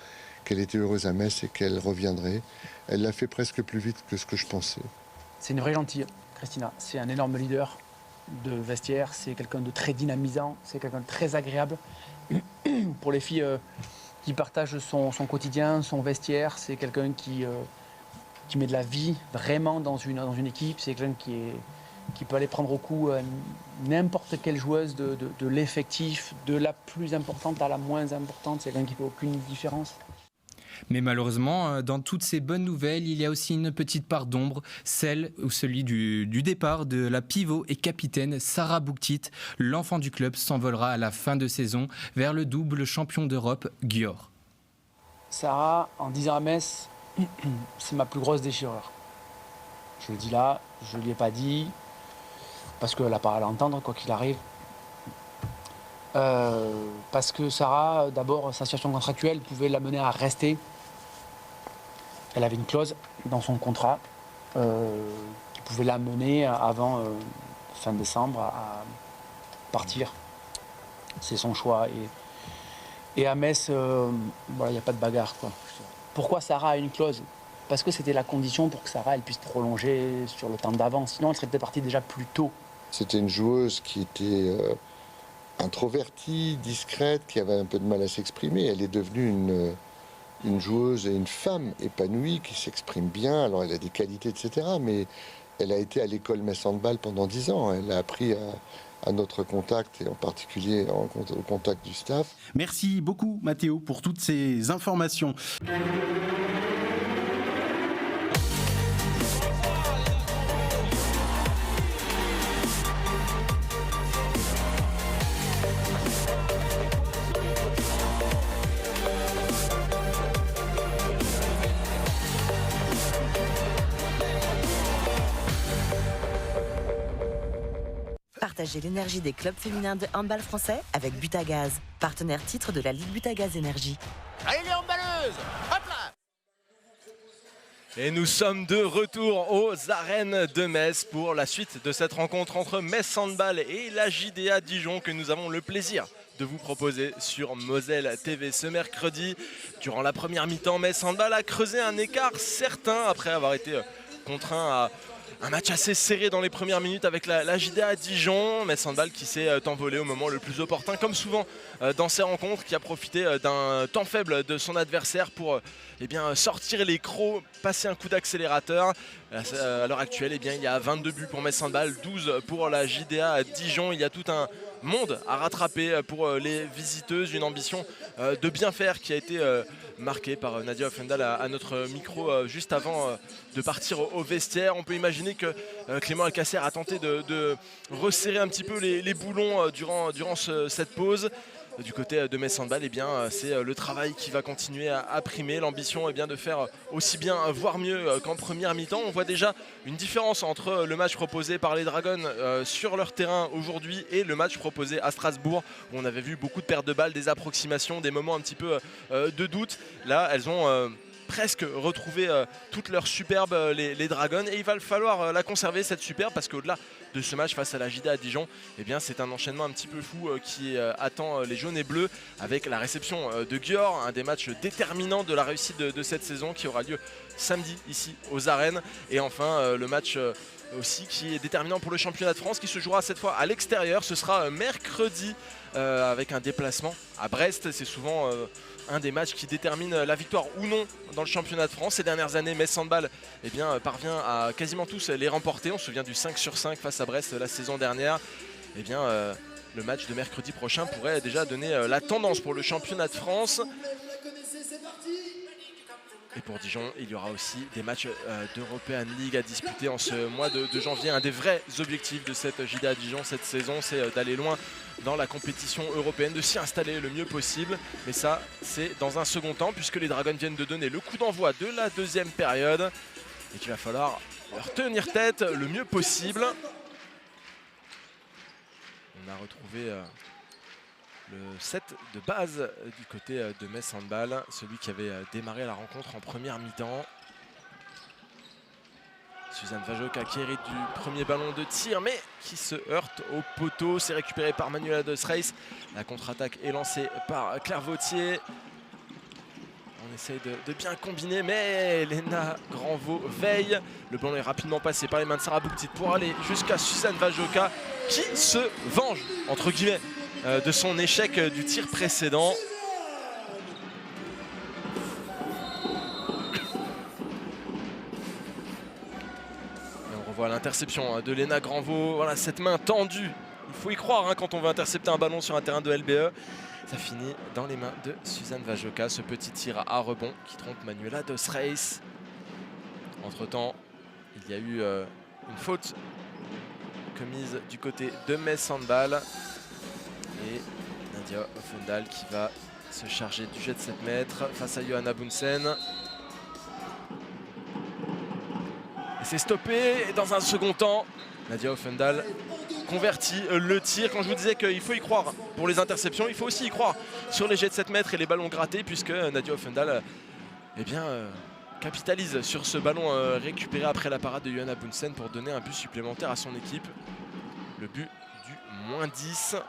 [SPEAKER 8] qu'elle était heureuse à Metz et qu'elle reviendrait. Elle l'a fait presque plus vite que ce que je pensais.
[SPEAKER 9] C'est une vraie gentille, Christina. C'est un énorme leader de vestiaire. C'est quelqu'un de très dynamisant. C'est quelqu'un de très agréable. Pour les filles qui partagent son quotidien, son vestiaire, c'est quelqu'un qui met de la vie vraiment dans une équipe. C'est quelqu'un qui peut aller prendre au coup n'importe quelle joueuse de l'effectif, de la plus importante à la moins importante. C'est quelqu'un qui ne fait aucune différence.
[SPEAKER 7] Mais malheureusement, dans toutes ces bonnes nouvelles, il y a aussi une petite part d'ombre, celui du départ de la pivot et capitaine Sarah Bouktit. L'enfant du club s'envolera à la fin de saison vers le double champion d'Europe, Győr.
[SPEAKER 9] Sarah, en 10 ans à Metz, c'est ma plus grosse déchirure. Je le dis là, je ne lui ai pas dit, parce qu'elle n'a pas à l'entendre, quoi qu'il arrive. Parce que Sarah, d'abord, sa situation contractuelle pouvait l'amener à rester. Elle avait une clause dans son contrat qui pouvait l'amener avant fin décembre à partir. C'est son choix. Et à Metz, il n'y a pas de bagarre, quoi. Pourquoi Sarah a une clause? Parce que c'était la condition pour que Sarah elle puisse prolonger sur le temps d'avant. Sinon, elle serait peut-être partie déjà plus tôt.
[SPEAKER 8] C'était une joueuse qui était introvertie, discrète, qui avait un peu de mal à s'exprimer. Elle est devenue une joueuse et une femme épanouie qui s'exprime bien. Alors elle a des qualités, etc. Mais elle a été à l'école Metz Handball pendant 10 ans. Elle a appris à notre contact et en particulier au contact du staff.
[SPEAKER 10] Merci beaucoup Mathéo pour toutes ces informations.
[SPEAKER 5] Partagez l'énergie des clubs féminins de handball français avec Butagaz, partenaire titre de la Ligue Butagaz Énergie.
[SPEAKER 6] Allez les handballeuses, hop là!
[SPEAKER 1] Et nous sommes de retour aux arènes de Metz pour la suite de cette rencontre entre Metz Handball et la JDA Dijon que nous avons le plaisir de vous proposer sur Moselle TV ce mercredi. Durant la première mi-temps, Metz Handball a creusé un écart certain après avoir été contraint à un match assez serré dans les premières minutes avec la JDA Dijon. Metz Handball qui s'est envolé au moment le plus opportun, comme souvent dans ces rencontres, qui a profité d'un temps faible de son adversaire pour sortir les crocs, passer un coup d'accélérateur. À l'heure actuelle, il y a 22 buts pour Metz Handball, 12 pour la JDA Dijon. Il y a tout un monde à rattraper pour les visiteuses, une ambition de bien faire qui a été marquée par Nadia Offendal à notre micro juste avant de partir au vestiaire. On peut imaginer que Clément Alcacer a tenté de resserrer un petit peu les boulons durant cette pause. Du côté de Metz Handball, c'est le travail qui va continuer à primer. L'ambition est de faire aussi bien, voire mieux qu'en première mi-temps. On voit déjà une différence entre le match proposé par les Dragons sur leur terrain aujourd'hui et le match proposé à Strasbourg, où on avait vu beaucoup de pertes de balles, des approximations, des moments un petit peu de doute. Là, elles ont presque retrouvé toute leur superbe, les Dragons, et il va falloir la conserver, cette superbe, parce qu'au-delà de ce match face à la JDA à Dijon, c'est un enchaînement un petit peu fou qui attend les jaunes et bleus, avec la réception de Győr, un des matchs déterminants de la réussite de cette saison qui aura lieu samedi ici aux arènes, et enfin le match aussi qui est déterminant pour le championnat de France, qui se jouera cette fois à l'extérieur. Ce sera mercredi avec un déplacement à Brest. C'est souvent un des matchs qui détermine la victoire ou non dans le championnat de France. Ces dernières années, Metz Handball parvient à quasiment tous les remporter. On se souvient du 5/5 face à Brest la saison dernière. Le match de mercredi prochain pourrait déjà donner la tendance pour le championnat de France. Et pour Dijon, il y aura aussi des matchs d'European League à disputer en ce mois de janvier. Un des vrais objectifs de cette JDA Dijon cette saison, c'est d'aller loin dans la compétition européenne, de s'y installer le mieux possible. Mais ça, c'est dans un second temps, puisque les Dragons viennent de donner le coup d'envoi de la deuxième période. Et qu'il va falloir leur tenir tête le mieux possible. On a retrouvé le set de base du côté de Metz Handball, celui qui avait démarré la rencontre en première mi-temps. Suzanne Vajoka qui hérite du premier ballon de tir, mais qui se heurte au poteau. C'est récupéré par Manuela de Sreis. La contre-attaque est lancée par Claire Vautier. On essaye de bien combiner, mais Léna Granvaux veille. Le ballon est rapidement passé par les mains de Sarah Bouktit pour aller jusqu'à Suzanne Vajoka, qui se venge, entre guillemets, de son échec du tir précédent. Et on revoit l'interception de Léna Granvaux. Voilà, cette main tendue. Il faut y croire hein, quand on veut intercepter un ballon sur un terrain de LBE. Ça finit dans les mains de Suzanne Vajoka. Ce petit tir à rebond qui trompe Manuela de Sreis. Entre-temps, il y a eu une faute commise du côté de Metz Handball. Et Nadia Offendal qui va se charger du jet de 7 mètres face à Johanna Bunsen. Et c'est stoppé. Et dans un second temps, Nadia Offendal convertit le tir. Quand je vous disais qu'il faut y croire pour les interceptions, il faut aussi y croire sur les jets de 7 mètres et les ballons grattés, puisque Nadia Offendal capitalise sur ce ballon récupéré après la parade de Johanna Bunsen pour donner un but supplémentaire à son équipe. Le but du -10.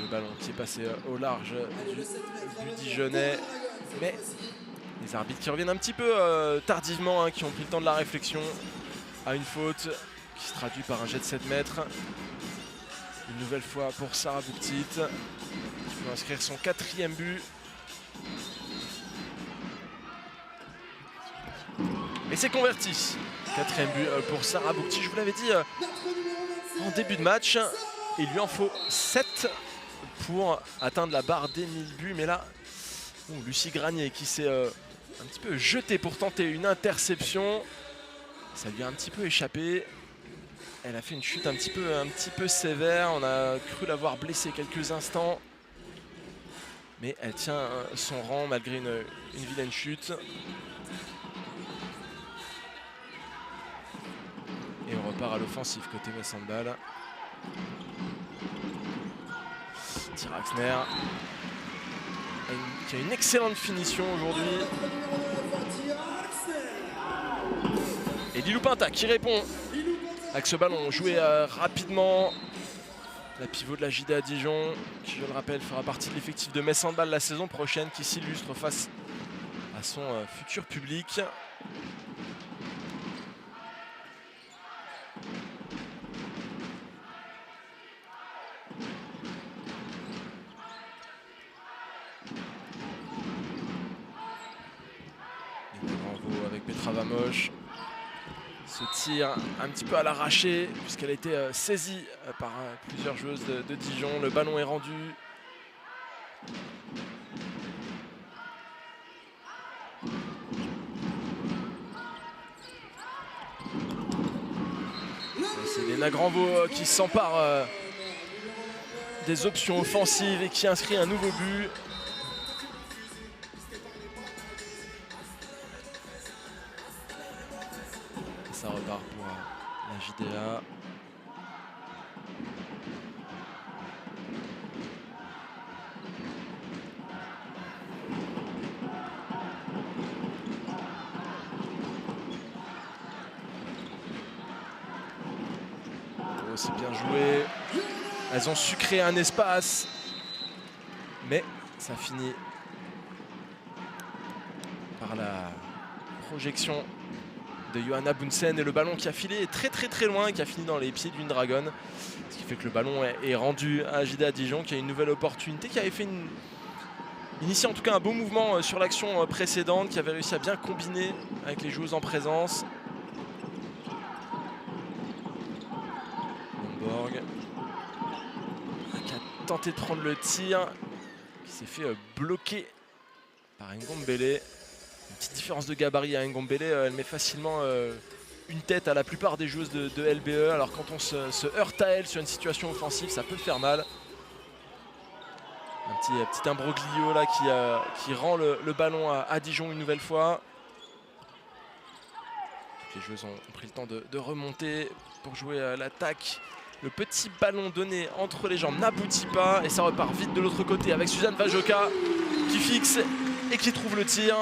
[SPEAKER 1] Le ballon qui est passé au large du Dijonnais, mais les arbitres qui reviennent un petit peu tardivement, hein, qui ont pris le temps de la réflexion à une faute qui se traduit par un jet de 7 mètres. Une nouvelle fois pour Sarah Bouktit qui peut inscrire son 4e but. Et c'est converti. 4e but pour Sarah Bouktit. Je vous l'avais dit en début de match, il lui en faut 7 pour atteindre la barre des 1000 buts. Mais là, Lucie Granier qui s'est un petit peu jetée pour tenter une interception. Ça lui a un petit peu échappé. Elle a fait une chute un petit peu sévère. On a cru l'avoir blessée quelques instants. Mais elle tient son rang malgré une vilaine chute. Et on repart à l'offensive côté Metz Handball. Tyra Axner qui a une excellente finition aujourd'hui. Et Lilou Pinta qui répond avec ce ballon joué rapidement. La pivot de la JDA Dijon, qui je le rappelle fera partie de l'effectif de Metz Handball la saison prochaine, qui s'illustre face à son futur public. Avec Petra Vamosh. Ce tir un petit peu à l'arraché puisqu'elle a été saisie par plusieurs joueuses de Dijon. Le ballon est rendu. C'est Léna Granvaux qui s'empare des options offensives et qui inscrit un nouveau but. Ça repart pour la JDA. Oh, c'est bien joué. Elles ont su créer un espace, mais ça finit par la projection de Johanna Bunsen et le ballon qui a filé très loin et qui a fini dans les pieds d'une dragonne. Ce qui fait que le ballon est rendu à JDA Dijon qui a une nouvelle opportunité, qui avait fait initié en tout cas un beau mouvement sur l'action précédente, qui avait réussi à bien combiner avec les joueuses en présence. Lomborg. tenter de prendre le tir, qui s'est fait bloquer par Ngombele. Une petite différence de gabarit à Ngombele, elle met facilement une tête à la plupart des joueuses de LBE. Alors quand on se heurte à elle sur une situation offensive, ça peut faire mal. Un petit imbroglio là qui rend le ballon à Dijon une nouvelle fois. Toutes les joueuses ont pris le temps de remonter pour jouer l'attaque. Le petit ballon donné entre les jambes n'aboutit pas et ça repart vite de l'autre côté avec Suzanne Vajoka qui fixe et qui trouve le tir.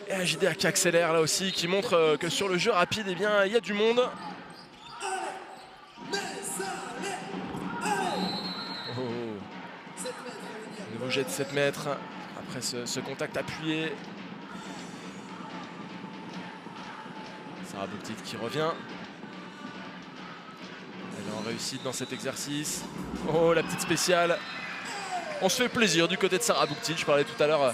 [SPEAKER 1] Et un JDA qui accélère là aussi, qui montre que sur le jeu rapide, eh bien, il y a du monde. Oh. Nouveau jet de 7 mètres après ce contact appuyé. Sarah Bouktit qui revient. Elle est en réussite dans cet exercice. Oh, la petite spéciale. On se fait plaisir du côté de Sarah Bouktit. Je parlais tout à l'heure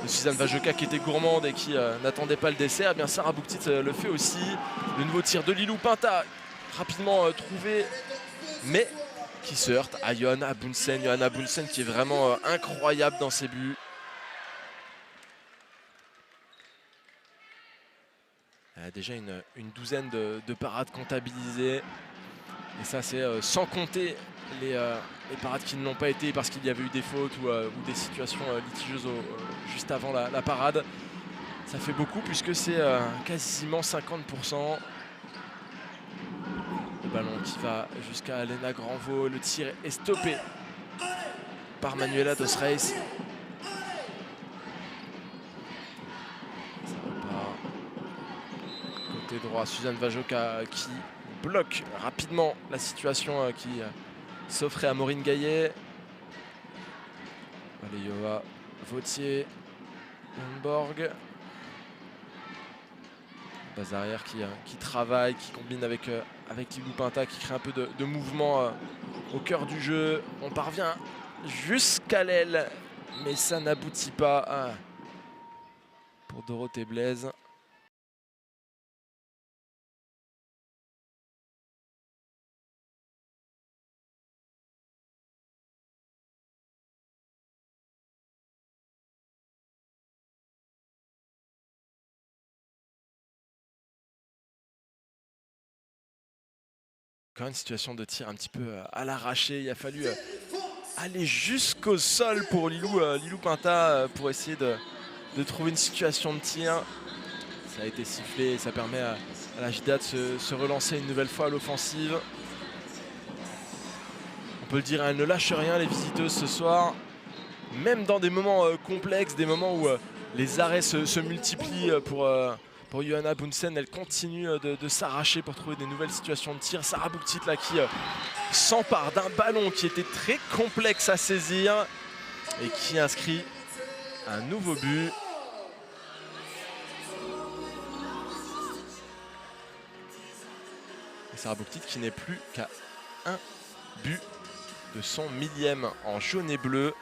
[SPEAKER 1] de Suzanne Vajoka qui était gourmande et qui n'attendait pas le dessert. Eh bien, Sarah Bouktit le fait aussi. Le nouveau tir de Lilou Pinta, rapidement trouvé, mais qui se heurte à Johanna Bunsen. Johanna Bunsen qui est vraiment incroyable dans ses buts. Elle a déjà une douzaine de parades comptabilisées. Et ça, c'est sans compter les parades qui ne l'ont pas été parce qu'il y avait eu des fautes ou des situations litigieuses juste avant la parade. Ça fait beaucoup puisque c'est quasiment 50%. Le ballon qui va jusqu'à Lena Granvaux. Le tir est stoppé par Manuela Dos Reis. Ça repart. Côté droit, Suzanne Vajoka qui bloque rapidement la situation qui s'offrait à Maureen Gaillet. Valeyova, Vautier, Lundborg. Base arrière qui travaille, qui combine avec Lilou Pinta, qui crée un peu de mouvement au cœur du jeu. On parvient jusqu'à l'aile, mais ça n'aboutit pas pour Dorothée Blaise. Encore une situation de tir un petit peu à l'arraché. Il a fallu aller jusqu'au sol pour Lilou Pinta pour essayer de trouver une situation de tir. Ça a été sifflé et ça permet à la JDA de se relancer une nouvelle fois à l'offensive. On peut le dire, elle ne lâche rien les visiteuses ce soir. Même dans des moments complexes, des moments où les arrêts se multiplient pour Johanna Bunsen, elle continue de s'arracher pour trouver des nouvelles situations de tir. Sarah Bouktit là qui s'empare d'un ballon qui était très complexe à saisir et qui inscrit un nouveau but. Et Sarah Bouktit qui n'est plus qu'à un but de son millième en jaune et bleu.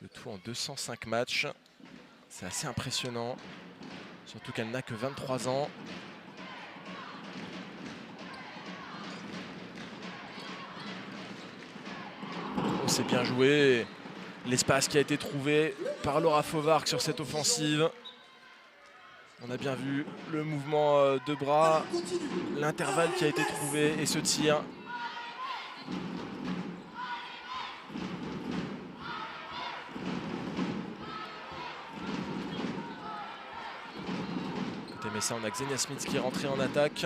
[SPEAKER 1] Le tout en 205 matchs. C'est assez impressionnant. Surtout qu'elle n'a que 23 ans. Oh, c'est bien joué. L'espace qui a été trouvé par Laura Fauvarc sur cette offensive. On a bien vu le mouvement de bras, l'intervalle qui a été trouvé et ce tir. Mais ça, on a Xenia Smith qui est rentrée en attaque.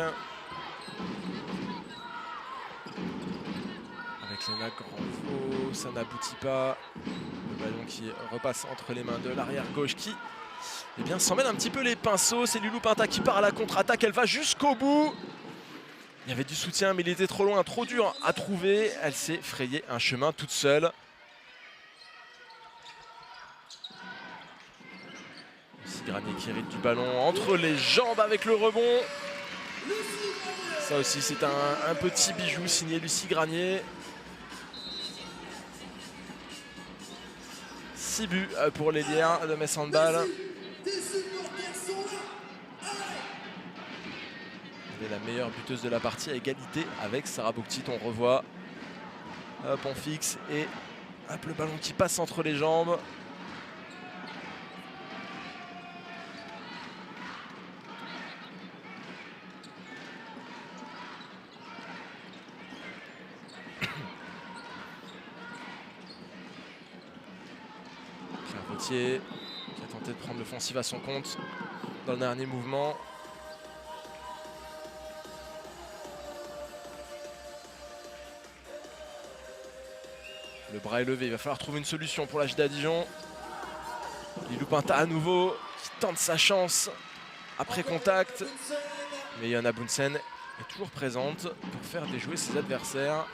[SPEAKER 1] Avec Lena Granvaux, ça n'aboutit pas. Le ballon qui repasse entre les mains de l'arrière gauche qui s'en mêle un petit peu les pinceaux. C'est Lilou Pinta qui part à la contre-attaque. Elle va jusqu'au bout. Il y avait du soutien, mais il était trop loin, trop dur à trouver. Elle s'est frayé un chemin toute seule. Granier qui hérite du ballon entre les jambes avec le rebond. Ça aussi c'est un petit bijou signé Lucie Granier. 6 buts pour les Lières de Metz Handball.
[SPEAKER 2] Des supporters sont là.
[SPEAKER 1] Elle est la meilleure buteuse de la partie à égalité avec Sarah Bouktit. On revoit. Hop, on fixe et hop, le ballon qui passe entre les jambes. Claire Vautier qui a tenté de prendre l'offensive à son compte dans le dernier mouvement. Le bras est levé, il va falloir trouver une solution pour la JDA Dijon. Lilou Pinta à nouveau qui tente sa chance après contact. Mais Yana Bunsen est toujours présente pour faire déjouer ses adversaires.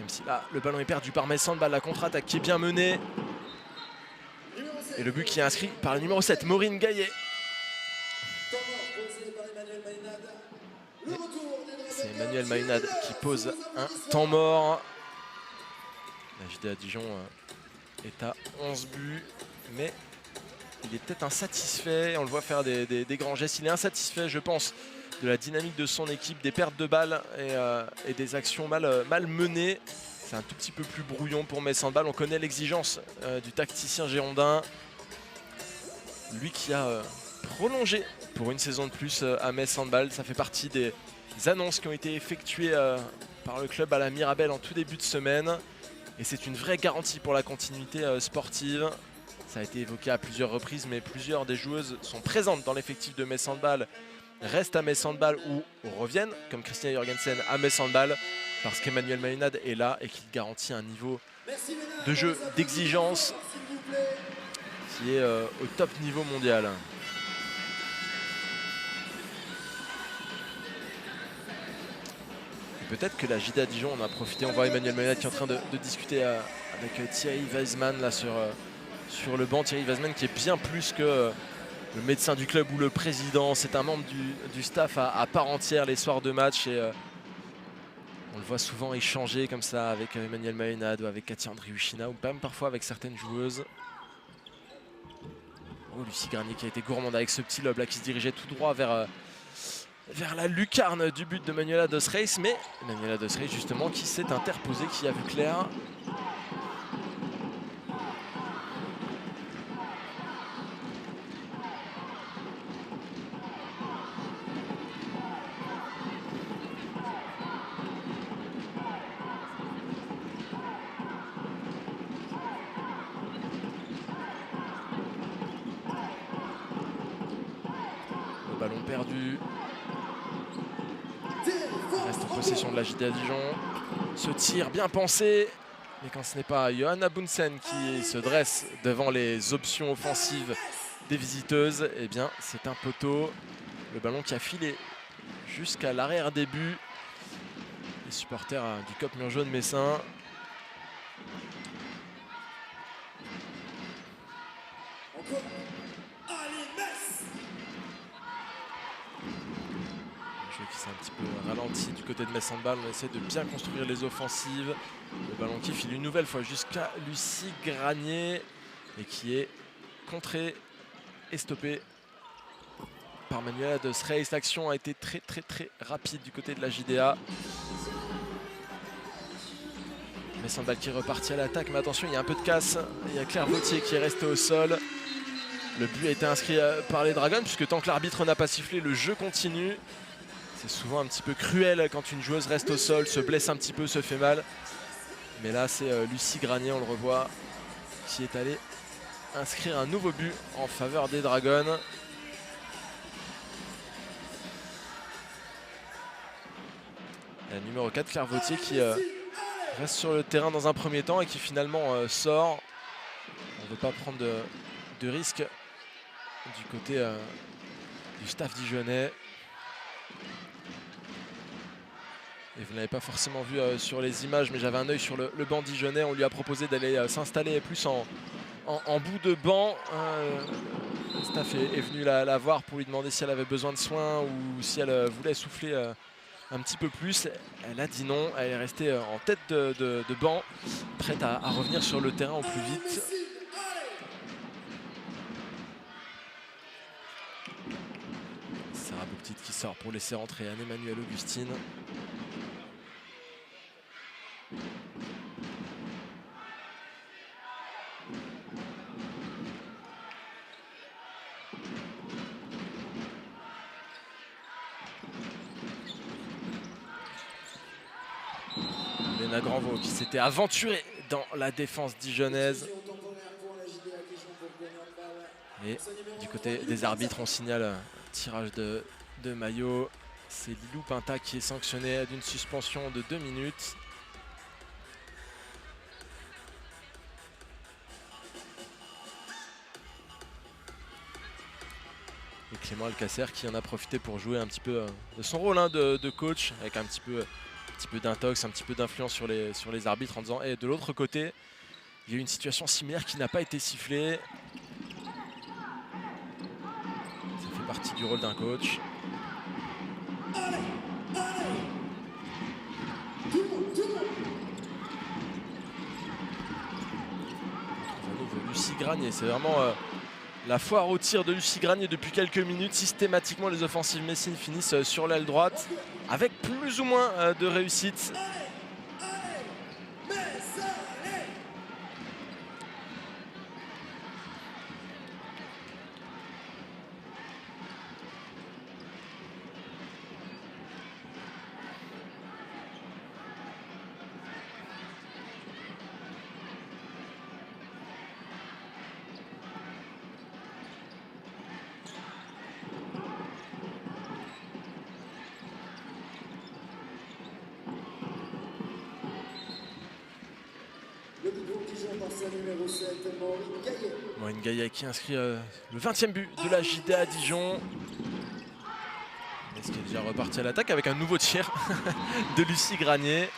[SPEAKER 1] Même si là, le ballon est perdu par Metz Handball, la contre-attaque qui est bien menée. Et le but qui est inscrit par le numéro 7, Maureen Gaillet. C'est Emmanuel Mayonade qui pose un temps mort. La JDA Dijon est à 11 buts, mais il est peut-être insatisfait. On le voit faire des grands gestes. Il est insatisfait, je pense, de la dynamique de son équipe, des pertes de balles et des actions mal menées. C'est un tout petit peu plus brouillon pour Metz Handball. On connaît l'exigence du tacticien girondin. Lui qui a prolongé pour une saison de plus à Metz Handball. Ça fait partie des annonces qui ont été effectuées par le club à la Mirabel en tout début de semaine. Et c'est une vraie garantie pour la continuité sportive. Ça a été évoqué à plusieurs reprises, mais plusieurs des joueuses sont présentes dans l'effectif de Metz Handball, restent à Metz Handball ou reviennent, comme Christina Jorgensen, à Metz Handball, parce qu'Emmanuel Mayonade est là et qu'il garantit un niveau de jeu, d'exigence qui est au top niveau mondial. Peut-être que la JDA Dijon en a profité. On voit Emmanuel Mayonade qui est en train de discuter avec Thierry Weisman là sur le banc. Thierry Weisman qui est bien plus que le médecin du club ou le président. C'est un membre du staff à part entière les soirs de match. Et on le voit souvent échanger comme ça avec Emmanuel Mayonade ou avec Katia Andriushina ou même parfois avec certaines joueuses. Oh, Lucie Granier qui a été gourmande avec ce petit lob là qui se dirigeait tout droit vers la lucarne du but de Manuela Dos Reis, mais Manuela Dos Reis justement qui s'est interposée, qui a vu clair. Le ballon perdu. Reste en possession de la JDA Dijon. Ce tir bien pensé. Mais quand ce n'est pas Johanna Bunsen qui se dresse devant les options offensives des visiteuses, eh bien c'est un poteau. Le ballon qui a filé jusqu'à l'arrière des buts. Les supporters du COP Mur Jaune Messin. Qui s'est un petit peu ralenti du côté de Metz Handball. On essaie de bien construire les offensives. Le ballon qui file une nouvelle fois jusqu'à Lucie Granier et qui est contré et stoppé par Manuela Dos Reis. L'action a été très rapide du côté de la JDA. Metz Handball qui est reparti à l'attaque, mais attention, il y a un peu de casse. Il y a Claire Vautier qui est restée au sol. Le but a été inscrit par les Dragons puisque tant que l'arbitre n'a pas sifflé, le jeu continue. C'est souvent un petit peu cruel quand une joueuse reste au sol, se blesse un petit peu, se fait mal. Mais là, c'est Lucie Granier, on le revoit, qui est allée inscrire un nouveau but en faveur des Dragons. La numéro 4, Claire Vautier, qui reste sur le terrain dans un premier temps et qui finalement sort. On ne veut pas prendre de risque du côté du staff dijonnais. Et vous ne l'avez pas forcément vu sur les images, mais j'avais un œil sur le banc dijonnais. On lui a proposé d'aller s'installer plus en bout de banc. Le staff est venu la voir pour lui demander si elle avait besoin de soins ou si elle voulait souffler un petit peu plus. Elle a dit non, elle est restée en tête de banc, prête à revenir sur le terrain au plus vite. Sarah Bouktit qui sort pour laisser rentrer Anne-Emmanuelle Augustine. Léna Granvaux qui s'était aventurée dans la défense dijonnaise. Et du côté des arbitres, on signale un tirage de maillot. C'est Lilou Pinta qui est sanctionné d'une suspension de 2 minutes. Et Clément Alcacer qui en a profité pour jouer un petit peu de son rôle de coach, avec un petit peu d'intox, un petit peu d'influence sur les arbitres en disant hey, de l'autre côté, il y a eu une situation similaire qui n'a pas été sifflée. Ça fait partie du rôle d'un coach. Lucie Granier, c'est vraiment la foire au tir de Lucie Granier depuis quelques minutes. Systématiquement, les offensives messines finissent sur l'aile droite avec plus ou moins de réussite. Maureen Gaillet qui inscrit le 20e but de la JDA Dijon. Est-ce qu'elle est déjà repartie à l'attaque avec un nouveau tir de Lucie Granier.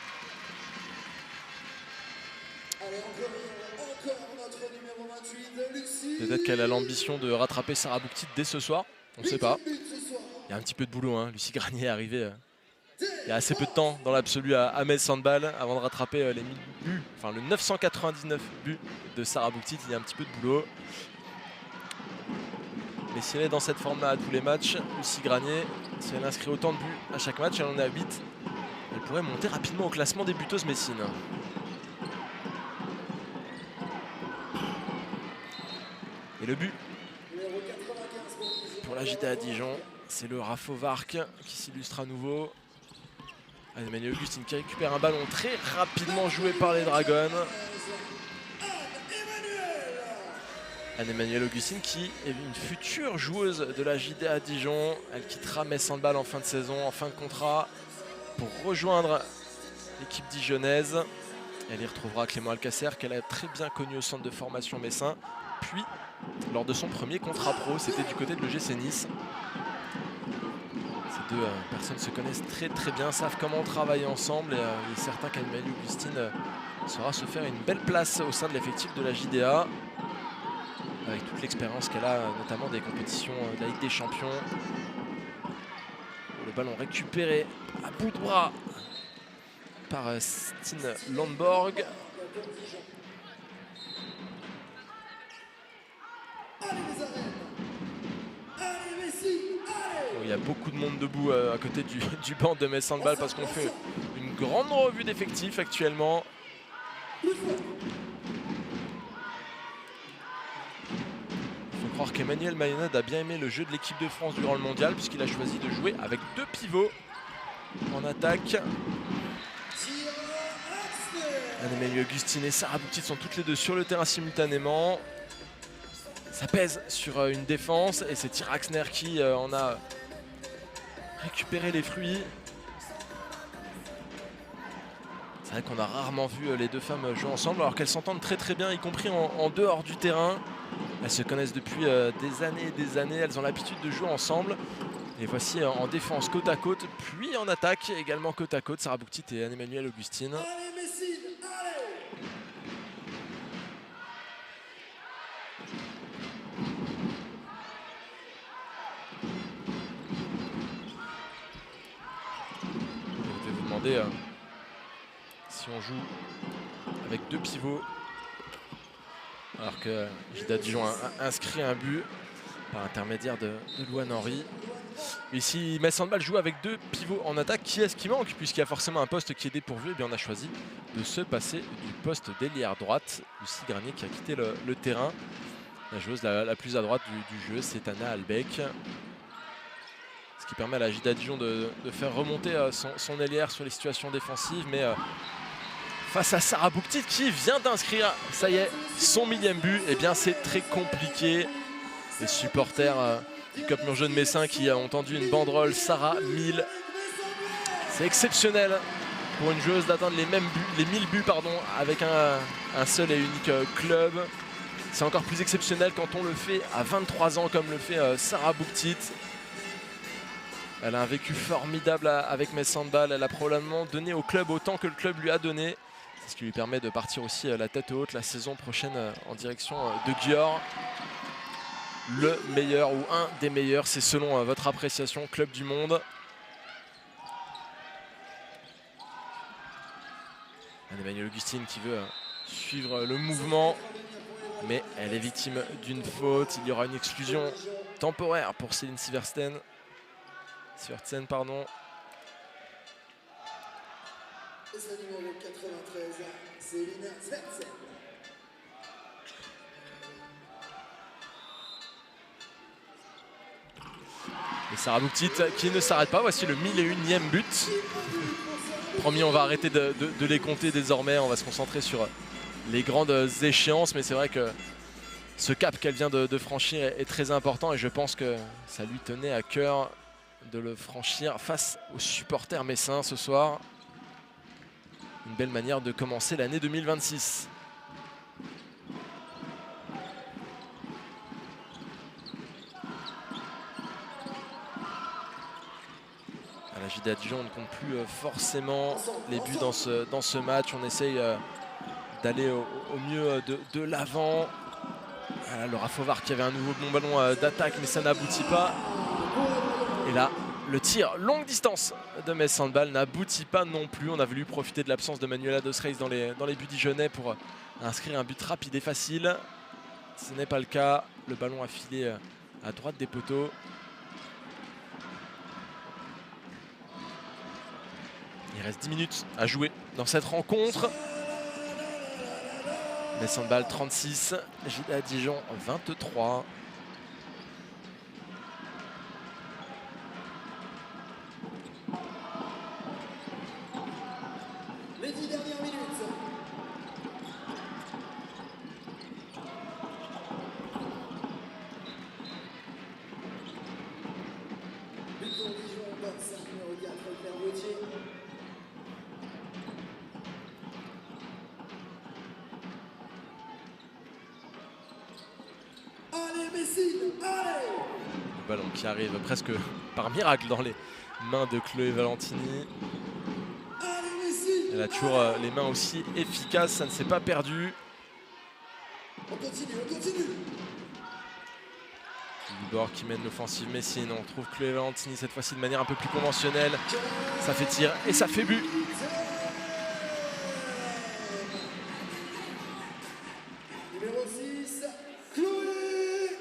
[SPEAKER 1] Peut-être qu'elle a l'ambition de rattraper Sarah Bouktit dès ce soir, on ne sait pas. Il y a un petit peu de boulot, Lucie Granier est arrivée il y a assez peu de temps dans l'absolu à Metz Handball avant de rattraper les 1000 buts, enfin le 999 buts de Sarah Bouktit. Il y a un petit peu de boulot. Mais si elle est dans cette forme-là à tous les matchs, Lucie Granier, si elle inscrit autant de buts à chaque match, elle en est à 8, elle pourrait monter rapidement au classement des buteuses messines. Et le but pour la JDA Dijon, c'est le Rafo Vark qui s'illustre à nouveau. Anne-Emmanuelle Augustine qui récupère un ballon très rapidement joué par les Dragons. Anne-Emmanuelle Augustine qui est une future joueuse de la JDA Dijon. Elle quittera Metz Handball en fin de saison, en fin de contrat, pour rejoindre l'équipe dijonnaise. Elle y retrouvera Clément Alcacer qu'elle a très bien connu au centre de formation messin. Puis, lors de son premier contrat pro, c'était du côté de l'EGC Nice. Ces deux personnes se connaissent très bien, savent comment travailler ensemble et il est certain qu'Anne-Emmanuelle Augustine saura se faire une belle place au sein de l'effectif de la JDA avec toute l'expérience qu'elle a, notamment des compétitions de la Ligue des Champions. Le ballon récupéré à bout de bras par Stine Landborg. Il y a beaucoup de monde debout à côté du banc de Metz Handball parce qu'on fait une grande revue d'effectifs actuellement. Il faut croire qu'Emmanuel Mayonnaud a bien aimé le jeu de l'équipe de France durant le mondial puisqu'il a choisi de jouer avec 2 pivots en attaque. Anne-Emmanuelle Augustine et Sarah Bouktit sont toutes les deux sur le terrain simultanément. Ça pèse sur une défense et c'est Tiraxner qui en a récupéré les fruits. C'est vrai qu'on a rarement vu les deux femmes jouer ensemble alors qu'elles s'entendent très bien, y compris en dehors du terrain. Elles se connaissent depuis des années et des années, elles ont l'habitude de jouer ensemble. Et voici en défense côte à côte, puis en attaque également côte à côte, Sarah Bouktit et Anne-Emmanuelle Augustine. demander si on joue avec 2 pivots. Alors que JDA Dijon a inscrit un but par intermédiaire de Louane Henry. Ici, Metz Handball joue avec 2 pivots en attaque. Qui est-ce qui manque? Puisqu'il y a forcément un poste qui est dépourvu. Et bien on a choisi de se passer du poste d'ailière droite. Lucie Garnier qui a quitté le terrain. La joueuse la plus à droite du jeu, c'est Anna Albeck. Ce qui permet à la JDA Dijon de faire remonter son ailière sur les situations défensives. Mais face à Sarah Bouktit qui vient d'inscrire, ça y est, son 1000e but, et bien c'est très compliqué. Les supporters du Cup Murjeune Messin qui ont tendu une banderole Sarah 1000. C'est exceptionnel pour une joueuse d'atteindre les 1000 buts avec un seul et unique club. C'est encore plus exceptionnel quand on le fait à 23 ans comme le fait Sarah Bouktit. Elle a un vécu formidable avec Metz Handball. Elle a probablement donné au club autant que le club lui a donné. C'est ce qui lui permet de partir aussi la tête haute la saison prochaine en direction de Győr. Le meilleur ou un des meilleurs, c'est selon votre appréciation, club du monde. Emmanuel Augustine qui veut suivre le mouvement, mais elle est victime d'une faute. Il y aura une exclusion temporaire pour Céline Sivertsen.
[SPEAKER 2] Et sa numéro 93, Céline Sivertsen.
[SPEAKER 1] Et Sarah Bouktit qui ne s'arrête pas. Voici le 1001e but. Promis, on va arrêter de les compter désormais. On va se concentrer sur les grandes échéances. Mais c'est vrai que ce cap qu'elle vient de franchir est très important. Et je pense que ça lui tenait à cœur de le franchir face aux supporters messins ce soir. Une belle manière de commencer l'année 2026. À la JDA Dijon, on ne compte plus forcément les buts dans ce match. On essaye d'aller au mieux de l'avant. Voilà, Laura Fauvard qui avait un nouveau bon ballon d'attaque, mais ça n'aboutit pas. Et là, le tir longue distance de Metz Handball n'aboutit pas non plus. On a voulu profiter de l'absence de Manuela Dos Reis dans les buts dijonnais pour inscrire un but rapide et facile. Ce n'est pas le cas. Le ballon a filé à droite des poteaux. Il reste 10 minutes à jouer dans cette rencontre. Metz Handball 36, JDA Dijon 23.
[SPEAKER 2] Les 10 dernières minutes. But pour Dijon, bonne 5 numéro 4, Claire Gauthier. Allez Messine, allez!
[SPEAKER 1] Le ballon qui arrive presque par miracle dans les mains de Chloé Valentini. Elle a toujours les mains aussi efficaces, ça ne s'est pas perdu.
[SPEAKER 2] On continue, on continue.
[SPEAKER 1] Dubord qui mène l'offensive Messine. On retrouve Chloé Valentini cette fois-ci de manière un peu plus conventionnelle. Ça fait tir et ça fait but.
[SPEAKER 2] Numéro 6, Chloé.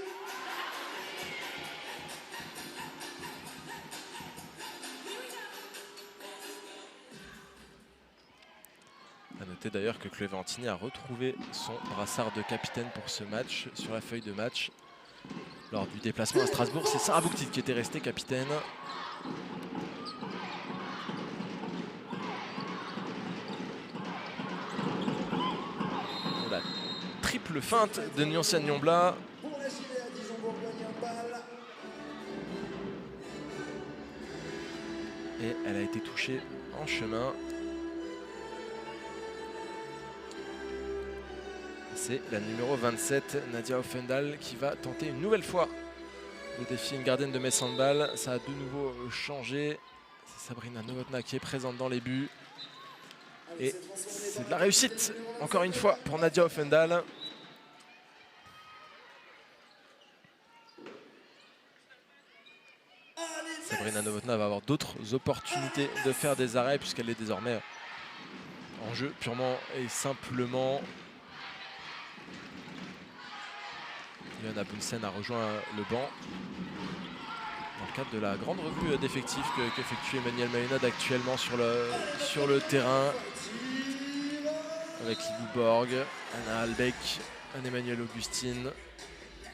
[SPEAKER 1] A noter d'ailleurs que Chloé Valentini a retrouvé son brassard de capitaine pour ce match sur la feuille de match. Lors du déplacement à Strasbourg, c'est Sarah Bouktit qui était restée capitaine. La triple feinte de Nyoncé Nyonbla.
[SPEAKER 2] Pour la JDA Dijon Bourgogne Handball.
[SPEAKER 1] Et elle a été touchée en chemin. C'est la numéro 27, Nadia Offendal, qui va tenter une nouvelle fois le défi une gardienne de Metz Handball. Ça a de nouveau changé. C'est Sabrina Novotná qui est présente dans les buts. Et c'est de la réussite, encore une fois, pour Nadia Offendal. Sabrina Novotná va avoir d'autres opportunités de faire des arrêts puisqu'elle est désormais en jeu purement et simplement. Johanna Bunsen a rejoint le banc dans le cadre de la grande revue d'effectifs qu'effectue Emmanuelle Mayonade actuellement sur le terrain. Avec Lilou Borg, Anna Albeck, Anne-Emmanuelle Augustine,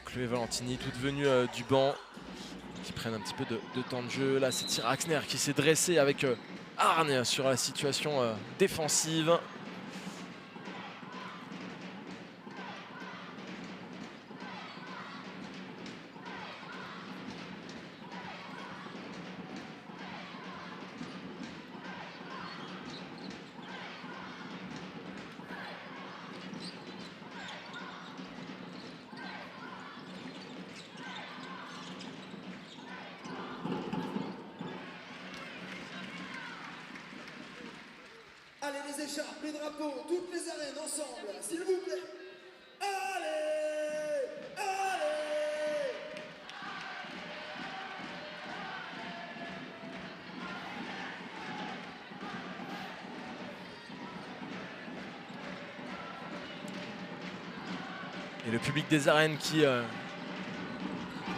[SPEAKER 1] Chloé Valentini, toutes venues du banc, qui prennent un petit peu de temps de jeu. Là, c'est Tyra Axner qui s'est dressée avec hargne sur la situation défensive.
[SPEAKER 2] Allez les écharpes, les drapeaux, toutes les arènes ensemble, s'il vous plaît. Allez, allez.
[SPEAKER 1] Et le public des arènes qui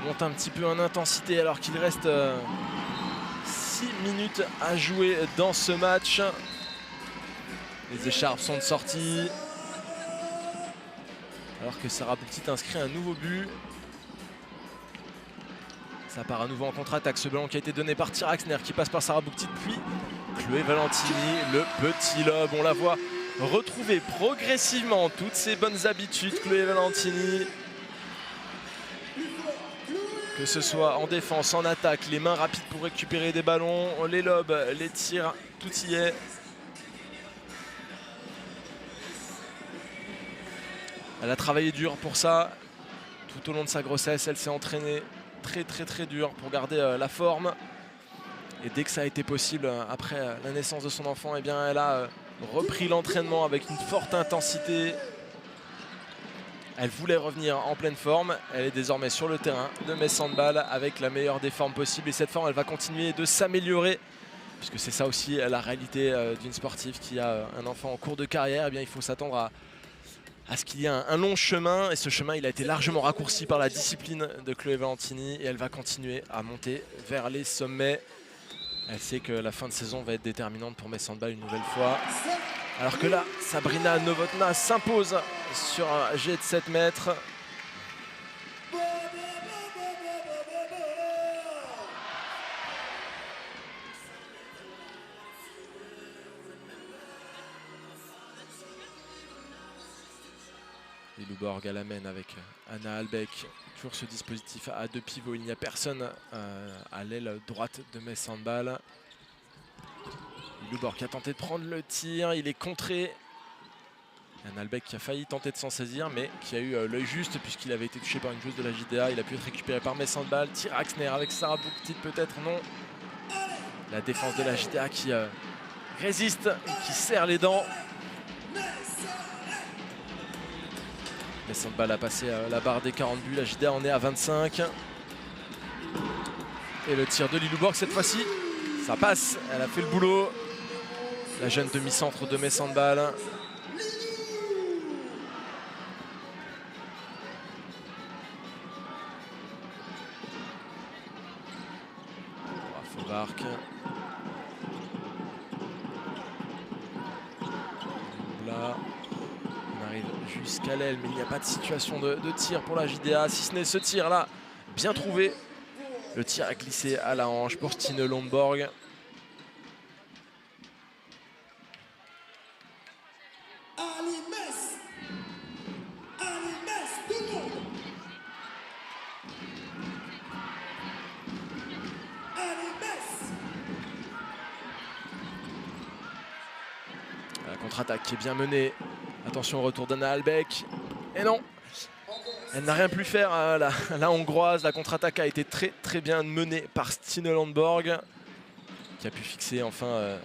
[SPEAKER 1] monte un petit peu en intensité alors qu'il reste 6 minutes à jouer dans ce match. Les écharpes sont de sortie. Alors que Sarah Bouktit inscrit un nouveau but. Ça part à nouveau en contre-attaque. Ce ballon qui a été donné par Tyra Axner qui passe par Sarah Bouktit. Puis Chloé Valentini, le petit lob. On la voit retrouver progressivement toutes ses bonnes habitudes. Chloé Valentini. Que ce soit en défense, en attaque, les mains rapides pour récupérer des ballons, les lobes, les tirs, tout y est. Elle a travaillé dur pour ça. Tout au long de sa grossesse, elle s'est entraînée très dur pour garder la forme. Et dès que ça a été possible, après la naissance de son enfant, eh bien, elle a repris l'entraînement avec une forte intensité. Elle voulait revenir en pleine forme. Elle est désormais sur le terrain de Metz Handball avec la meilleure des formes possibles. Et cette forme, elle va continuer de s'améliorer. Puisque c'est ça aussi la réalité d'une sportive qui a un enfant en cours de carrière. Eh bien, il faut s'attendre à ce qu'il y ait un long chemin. Et ce chemin, il a été largement raccourci par la discipline de Chloé Valentini. Et elle va continuer à monter vers les sommets. Elle sait que la fin de saison va être déterminante pour Metz Handball une nouvelle fois. Alors que là, Sabrina Novotná s'impose sur un jet de 7 mètres. Lilou Borg à la mène avec Anna Albeck. Toujours ce dispositif à deux pivots. Il n'y a personne à l'aile droite de Metz Handball. Lilou Borg qui a tenté de prendre le tir. Il est contré. Anna Albeck qui a failli tenter de s'en saisir, mais qui a eu l'œil juste puisqu'il avait été touché par une joueuse de la JDA. Il a pu être récupéré par Metz Handball. Tyra Axner avec Sarah Bouktit, peut-être non. La défense de la JDA qui résiste et qui serre les dents. Metz Handball a passé la barre des 40 buts. La JDA en est à 25. Et le tir de Lilou Borg cette fois-ci, ça passe. Elle a fait le boulot. La jeune demi-centre de Metz Handball. Fauvarc. Là, on arrive jusqu'à l'aile, mais il n'y a pas de situation de tir pour la JDA, si ce n'est ce tir-là, bien trouvé. Le tir a glissé à la hanche pour Stine Lundborg.
[SPEAKER 2] Allez Metz, allez Metz, tout le monde. Allez Metz.
[SPEAKER 1] La contre-attaque qui est bien menée. Attention au retour d'Anna Albeck. Et non, elle n'a rien pu faire, la hongroise. La contre-attaque a été très bien menée par Stine Lundborg, qui a pu fixer enfin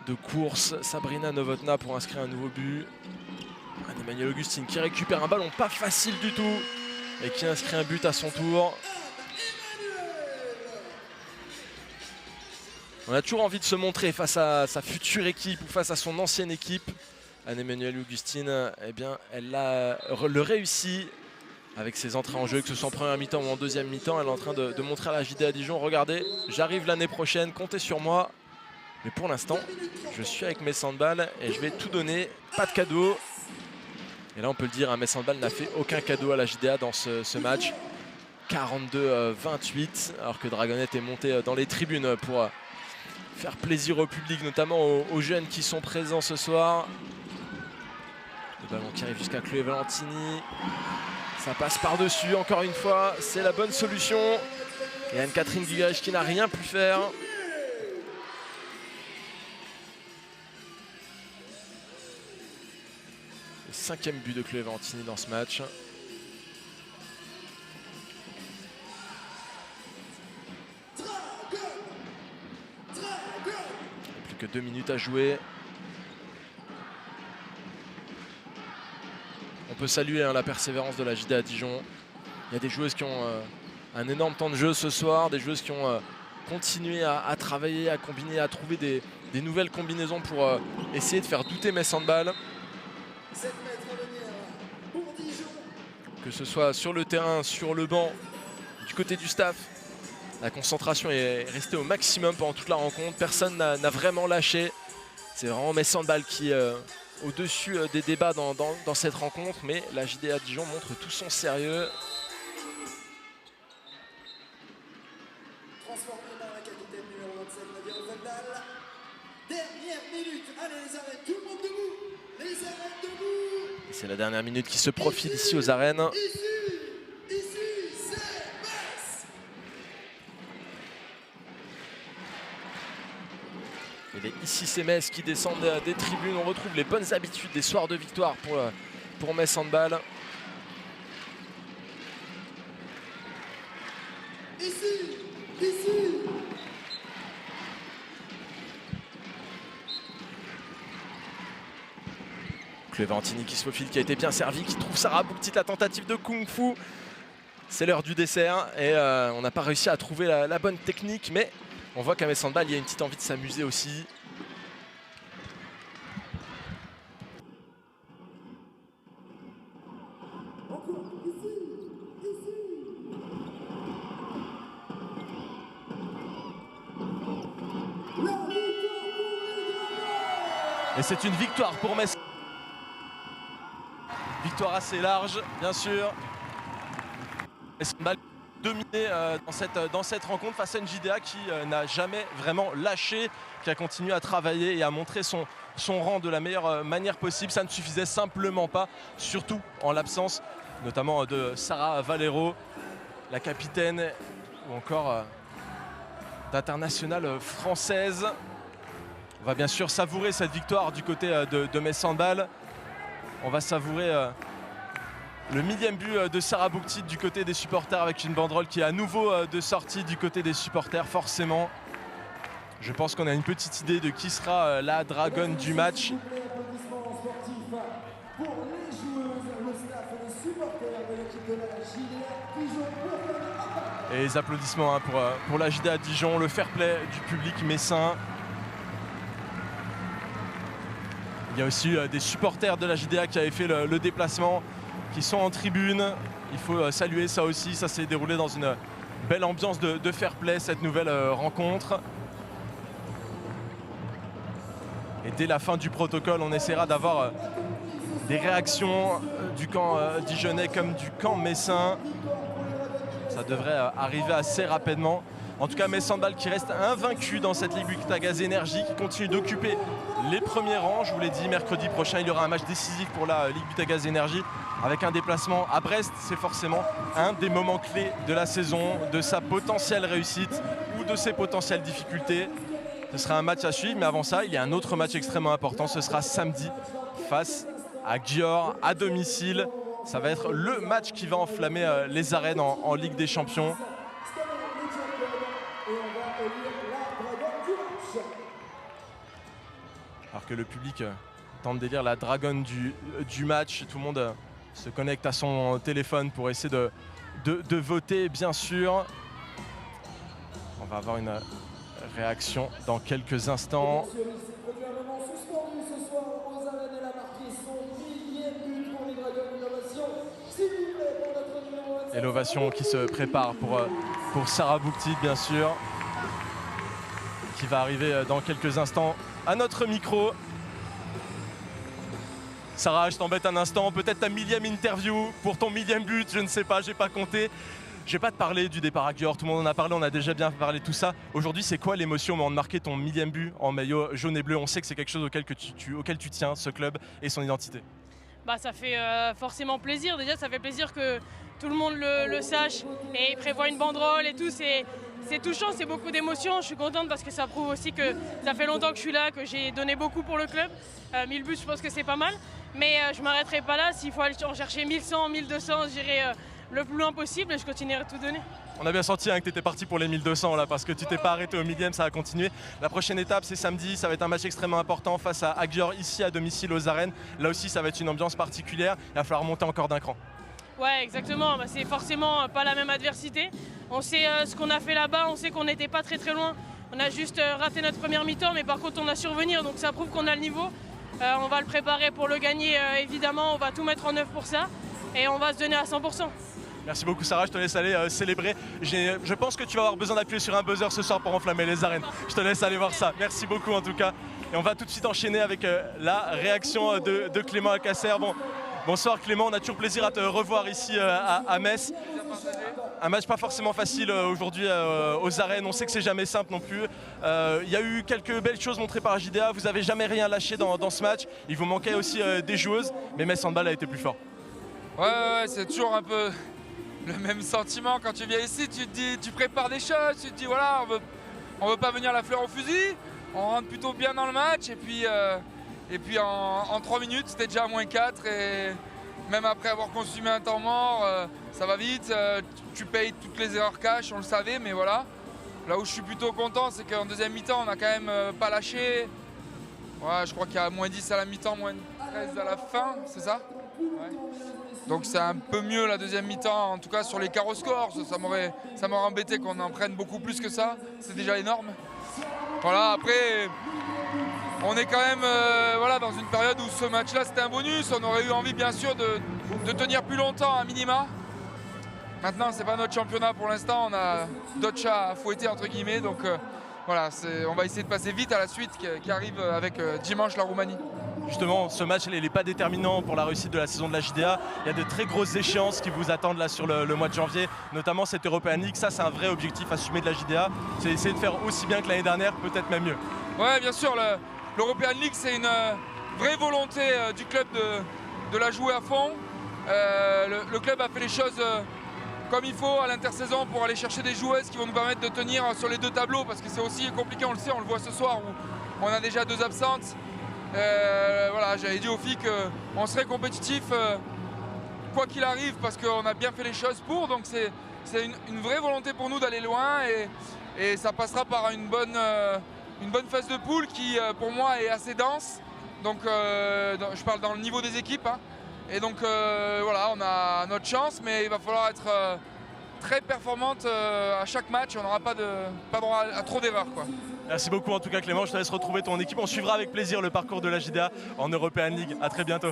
[SPEAKER 1] de course Sabrina Novotná pour inscrire un nouveau but. Anne-Emmanuelle Augustine qui récupère un ballon pas facile du tout et qui inscrit un but à son tour. On a toujours envie de se montrer face à sa future équipe ou face à son ancienne équipe. Anne-Emmanuelle Augustine, eh bien, elle a le réussi avec ses entrées en jeu, que ce soit en première mi-temps ou en deuxième mi-temps. Elle est en train de montrer à la JDA Dijon, regardez, j'arrive l'année prochaine, comptez sur moi. Mais pour l'instant, je suis avec mes handballs et je vais tout donner, pas de cadeau. Et là, on peut le dire, mes handballs n'a fait aucun cadeau à la JDA dans ce match. 42-28, alors que Dragonette est monté dans les tribunes pour faire plaisir au public, notamment aux jeunes qui sont présents ce soir. Le ballon qui arrive jusqu'à Chloé Valentini. Ça passe par-dessus, encore une fois, c'est la bonne solution. Et Anne-Catherine Guigage qui n'a rien pu faire. Le 5e but de Chloé Valentini dans ce match. Plus que 2 minutes à jouer. On peut saluer la persévérance de la JDA Dijon. Il y a des joueuses qui ont un énorme temps de jeu ce soir, des joueuses qui ont continué à travailler, à combiner, à trouver des nouvelles combinaisons pour essayer de faire douter mes handballs. Que ce soit sur le terrain, sur le banc, du côté du staff, la concentration est restée au maximum pendant toute la rencontre. Personne n'a vraiment lâché. C'est vraiment mes handballs qui au-dessus des débats dans cette rencontre, mais la JDA Dijon montre tout son sérieux.
[SPEAKER 2] Transformé par la capitaine numéro 27, Nadia Oefendal. Dernière minute, allez les arènes, tout le monde debout. Les arènes debout.
[SPEAKER 1] C'est la dernière minute qui se profile ici aux arènes.
[SPEAKER 2] Ici, c'est Metz.
[SPEAKER 1] Et les Ici c'est Metz qui descendent des tribunes. On retrouve les bonnes habitudes des soirs de victoire pour Metz Handball.
[SPEAKER 2] Ici.
[SPEAKER 1] Chloé Valentini qui se faufile, qui a été bien servi, qui trouve Sarah Bouktit, la tentative de Kung Fu. C'est l'heure du dessert et on n'a pas réussi à trouver la bonne technique, mais on voit qu'à Metz Handball, il y a une petite envie de s'amuser aussi. Et c'est une victoire pour Metz. Victoire assez large, bien sûr. Metz Handball dominé dans cette rencontre face à une JDA qui n'a jamais vraiment lâché, qui a continué à travailler et à montrer son rang de la meilleure manière possible. Ça ne suffisait simplement pas, surtout en l'absence notamment de Sarah Valero, la capitaine, ou encore d'internationale française. On va bien sûr savourer cette victoire du côté de Metz Handball. On va savourer le 1000e but de Sarah Bouktit du côté des supporters avec une banderole qui est à nouveau de sortie du côté des supporters, forcément. Je pense qu'on a une petite idée de qui sera la dragonne du match. Et les applaudissements pour la JDA Dijon, le fair play du public messin. Il y a aussi des supporters de la JDA qui avaient fait le déplacement, qui sont en tribune. Il faut saluer ça aussi. Ça s'est déroulé dans une belle ambiance de fair play, cette nouvelle rencontre. Et dès la fin du protocole, on essaiera d'avoir des réactions du camp dijonnais comme du camp messin. Ça devrait arriver assez rapidement. En tout cas, Metz Handball qui reste invaincu dans cette Ligue Butagaz Énergie, qui continue d'occuper les premiers rangs. Je vous l'ai dit, mercredi prochain, il y aura un match décisif pour la Ligue Butagaz Énergie avec un déplacement à Brest. C'est forcément un des moments clés de la saison, de sa potentielle réussite ou de ses potentielles difficultés. Ce sera un match à suivre, mais avant ça, il y a un autre match extrêmement important. Ce sera samedi face à Győr à domicile. Ça va être le match qui va enflammer les arènes en Ligue des Champions. Alors que le public tente d'élire la dragonne du match, tout le monde se connecte à son téléphone pour essayer de voter, bien sûr. On va avoir une réaction dans quelques instants. Et l'ovation qui se prépare pour Sarah Bouktit, bien sûr, qui va arriver dans quelques instants à notre micro. Sarah, je t'embête un instant, peut-être ta millième interview pour ton millième but, je ne sais pas, j'ai pas compté. Je vais pas te parler du départ à Győr, tout le monde en a parlé, on a déjà bien parlé de tout ça. Aujourd'hui, c'est quoi l'émotion au moment de marquer ton millième but en maillot jaune et bleu? On sait que c'est quelque chose auquel tu tiens, ce club et son identité.
[SPEAKER 11] Bah, ça fait forcément plaisir. Déjà, ça fait plaisir que tout le monde le sache et prévoit une banderole et tout. C'est touchant, c'est beaucoup d'émotions. Je suis contente parce que ça prouve aussi que ça fait longtemps que je suis là, que j'ai donné beaucoup pour le club. 1000 buts, je pense que c'est pas mal. Mais je ne m'arrêterai pas là. S'il faut aller en chercher 1100, 1200, j'irai le plus loin possible et je continuerai à tout donner.
[SPEAKER 1] On a bien senti que tu étais parti pour les 1200 là, parce que tu t'es pas arrêté au millième, ça a continué. La prochaine étape, c'est samedi, ça va être un match extrêmement important face à Győr, ici à domicile aux arènes. Là aussi, ça va être une ambiance particulière. Il va falloir monter encore d'un cran.
[SPEAKER 11] Ouais, exactement. Bah, c'est forcément pas la même adversité. On sait ce qu'on a fait là-bas, on sait qu'on n'était pas très loin. On a juste raté notre première mi-temps, mais par contre, on a survenir, donc ça prouve qu'on a le niveau. On va le préparer pour le gagner, évidemment. On va tout mettre en œuvre pour ça et on va se donner à 100%.
[SPEAKER 1] Merci beaucoup Sarah, je te laisse aller célébrer. Je pense que tu vas avoir besoin d'appuyer sur un buzzer ce soir pour enflammer les arènes. Je te laisse aller voir ça. Merci beaucoup en tout cas. Et on va tout de suite enchaîner avec la réaction de Clément Alcacer. Bon, bonsoir Clément, on a toujours plaisir à te revoir ici à Metz. Un match pas forcément facile aujourd'hui aux arènes, on sait que c'est jamais simple non plus. Il y a eu quelques belles choses montrées par la JDA, vous n'avez jamais rien lâché dans ce match. Il vous manquait aussi des joueuses, mais Metz Handball a été plus fort.
[SPEAKER 12] Ouais, c'est toujours un peu le même sentiment quand tu viens ici, tu te dis, tu prépares des choses, tu te dis voilà, on veut pas venir la fleur au fusil, on rentre plutôt bien dans le match et puis en 3 minutes c'était déjà à -4 et même après avoir consumé un temps mort, ça va vite, tu payes toutes les erreurs cash, on le savait, mais voilà. Là où je suis plutôt content, c'est qu'en deuxième mi-temps, on a quand même pas lâché. Ouais, je crois qu'il y a -10 à la mi-temps, -13 à la fin, c'est ça? Ouais. Donc c'est un peu mieux la deuxième mi-temps, en tout cas sur les carreaux scores. Ça m'aurait embêté qu'on en prenne beaucoup plus que ça, c'est déjà énorme. Voilà, après, on est quand même voilà, dans une période où ce match-là c'était un bonus. On aurait eu envie bien sûr de tenir plus longtemps à minima. Maintenant, c'est pas notre championnat pour l'instant, on a d'autres chats à fouetter entre guillemets. Donc voilà, on va essayer de passer vite à la suite qui arrive avec dimanche la Roumanie.
[SPEAKER 1] Justement, ce match n'est pas déterminant pour la réussite de la saison de la JDA. Il y a de très grosses échéances qui vous attendent là sur le mois de janvier, notamment cette European League. Ça, c'est un vrai objectif assumé de la JDA. C'est essayer de faire aussi bien que l'année dernière, peut-être même mieux.
[SPEAKER 12] Ouais, bien sûr. L'European League, c'est une vraie volonté du club de la jouer à fond. Le club a fait les choses comme il faut à l'intersaison pour aller chercher des joueuses qui vont nous permettre de tenir sur les 2 tableaux, parce que c'est aussi compliqué, on le sait, on le voit ce soir où on a déjà 2 absentes. Voilà, j'avais dit aux filles qu'on serait compétitif quoi qu'il arrive parce qu'on a bien fait les choses pour, donc c'est une vraie volonté pour nous d'aller loin et ça passera par une bonne phase de poule qui pour moi est assez dense, donc je parle dans le niveau des équipes hein. Et donc voilà, on a notre chance, mais il va falloir être très performante à chaque match, on n'aura pas droit à trop d'erreurs quoi.
[SPEAKER 1] Merci beaucoup en tout cas Clément, je te laisse retrouver ton équipe. On suivra avec plaisir le parcours de la JDA en European League. À très bientôt.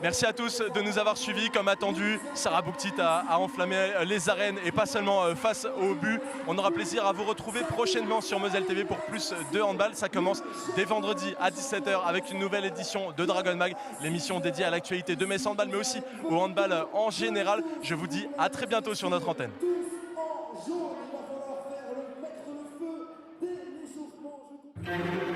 [SPEAKER 1] Merci à tous de nous avoir suivis. Comme attendu, Sarah Bouktit a enflammé les arènes et pas seulement face au but. On aura plaisir à vous retrouver prochainement sur Moselle TV pour plus de handball. Ça commence dès vendredi à 17 h avec une nouvelle édition de Dragon Mag, l'émission dédiée à l'actualité de Metz Handball mais aussi au handball en général. Je vous dis à très bientôt sur notre antenne.
[SPEAKER 2] Il va falloir faire le maître le feu dès l'échauffement.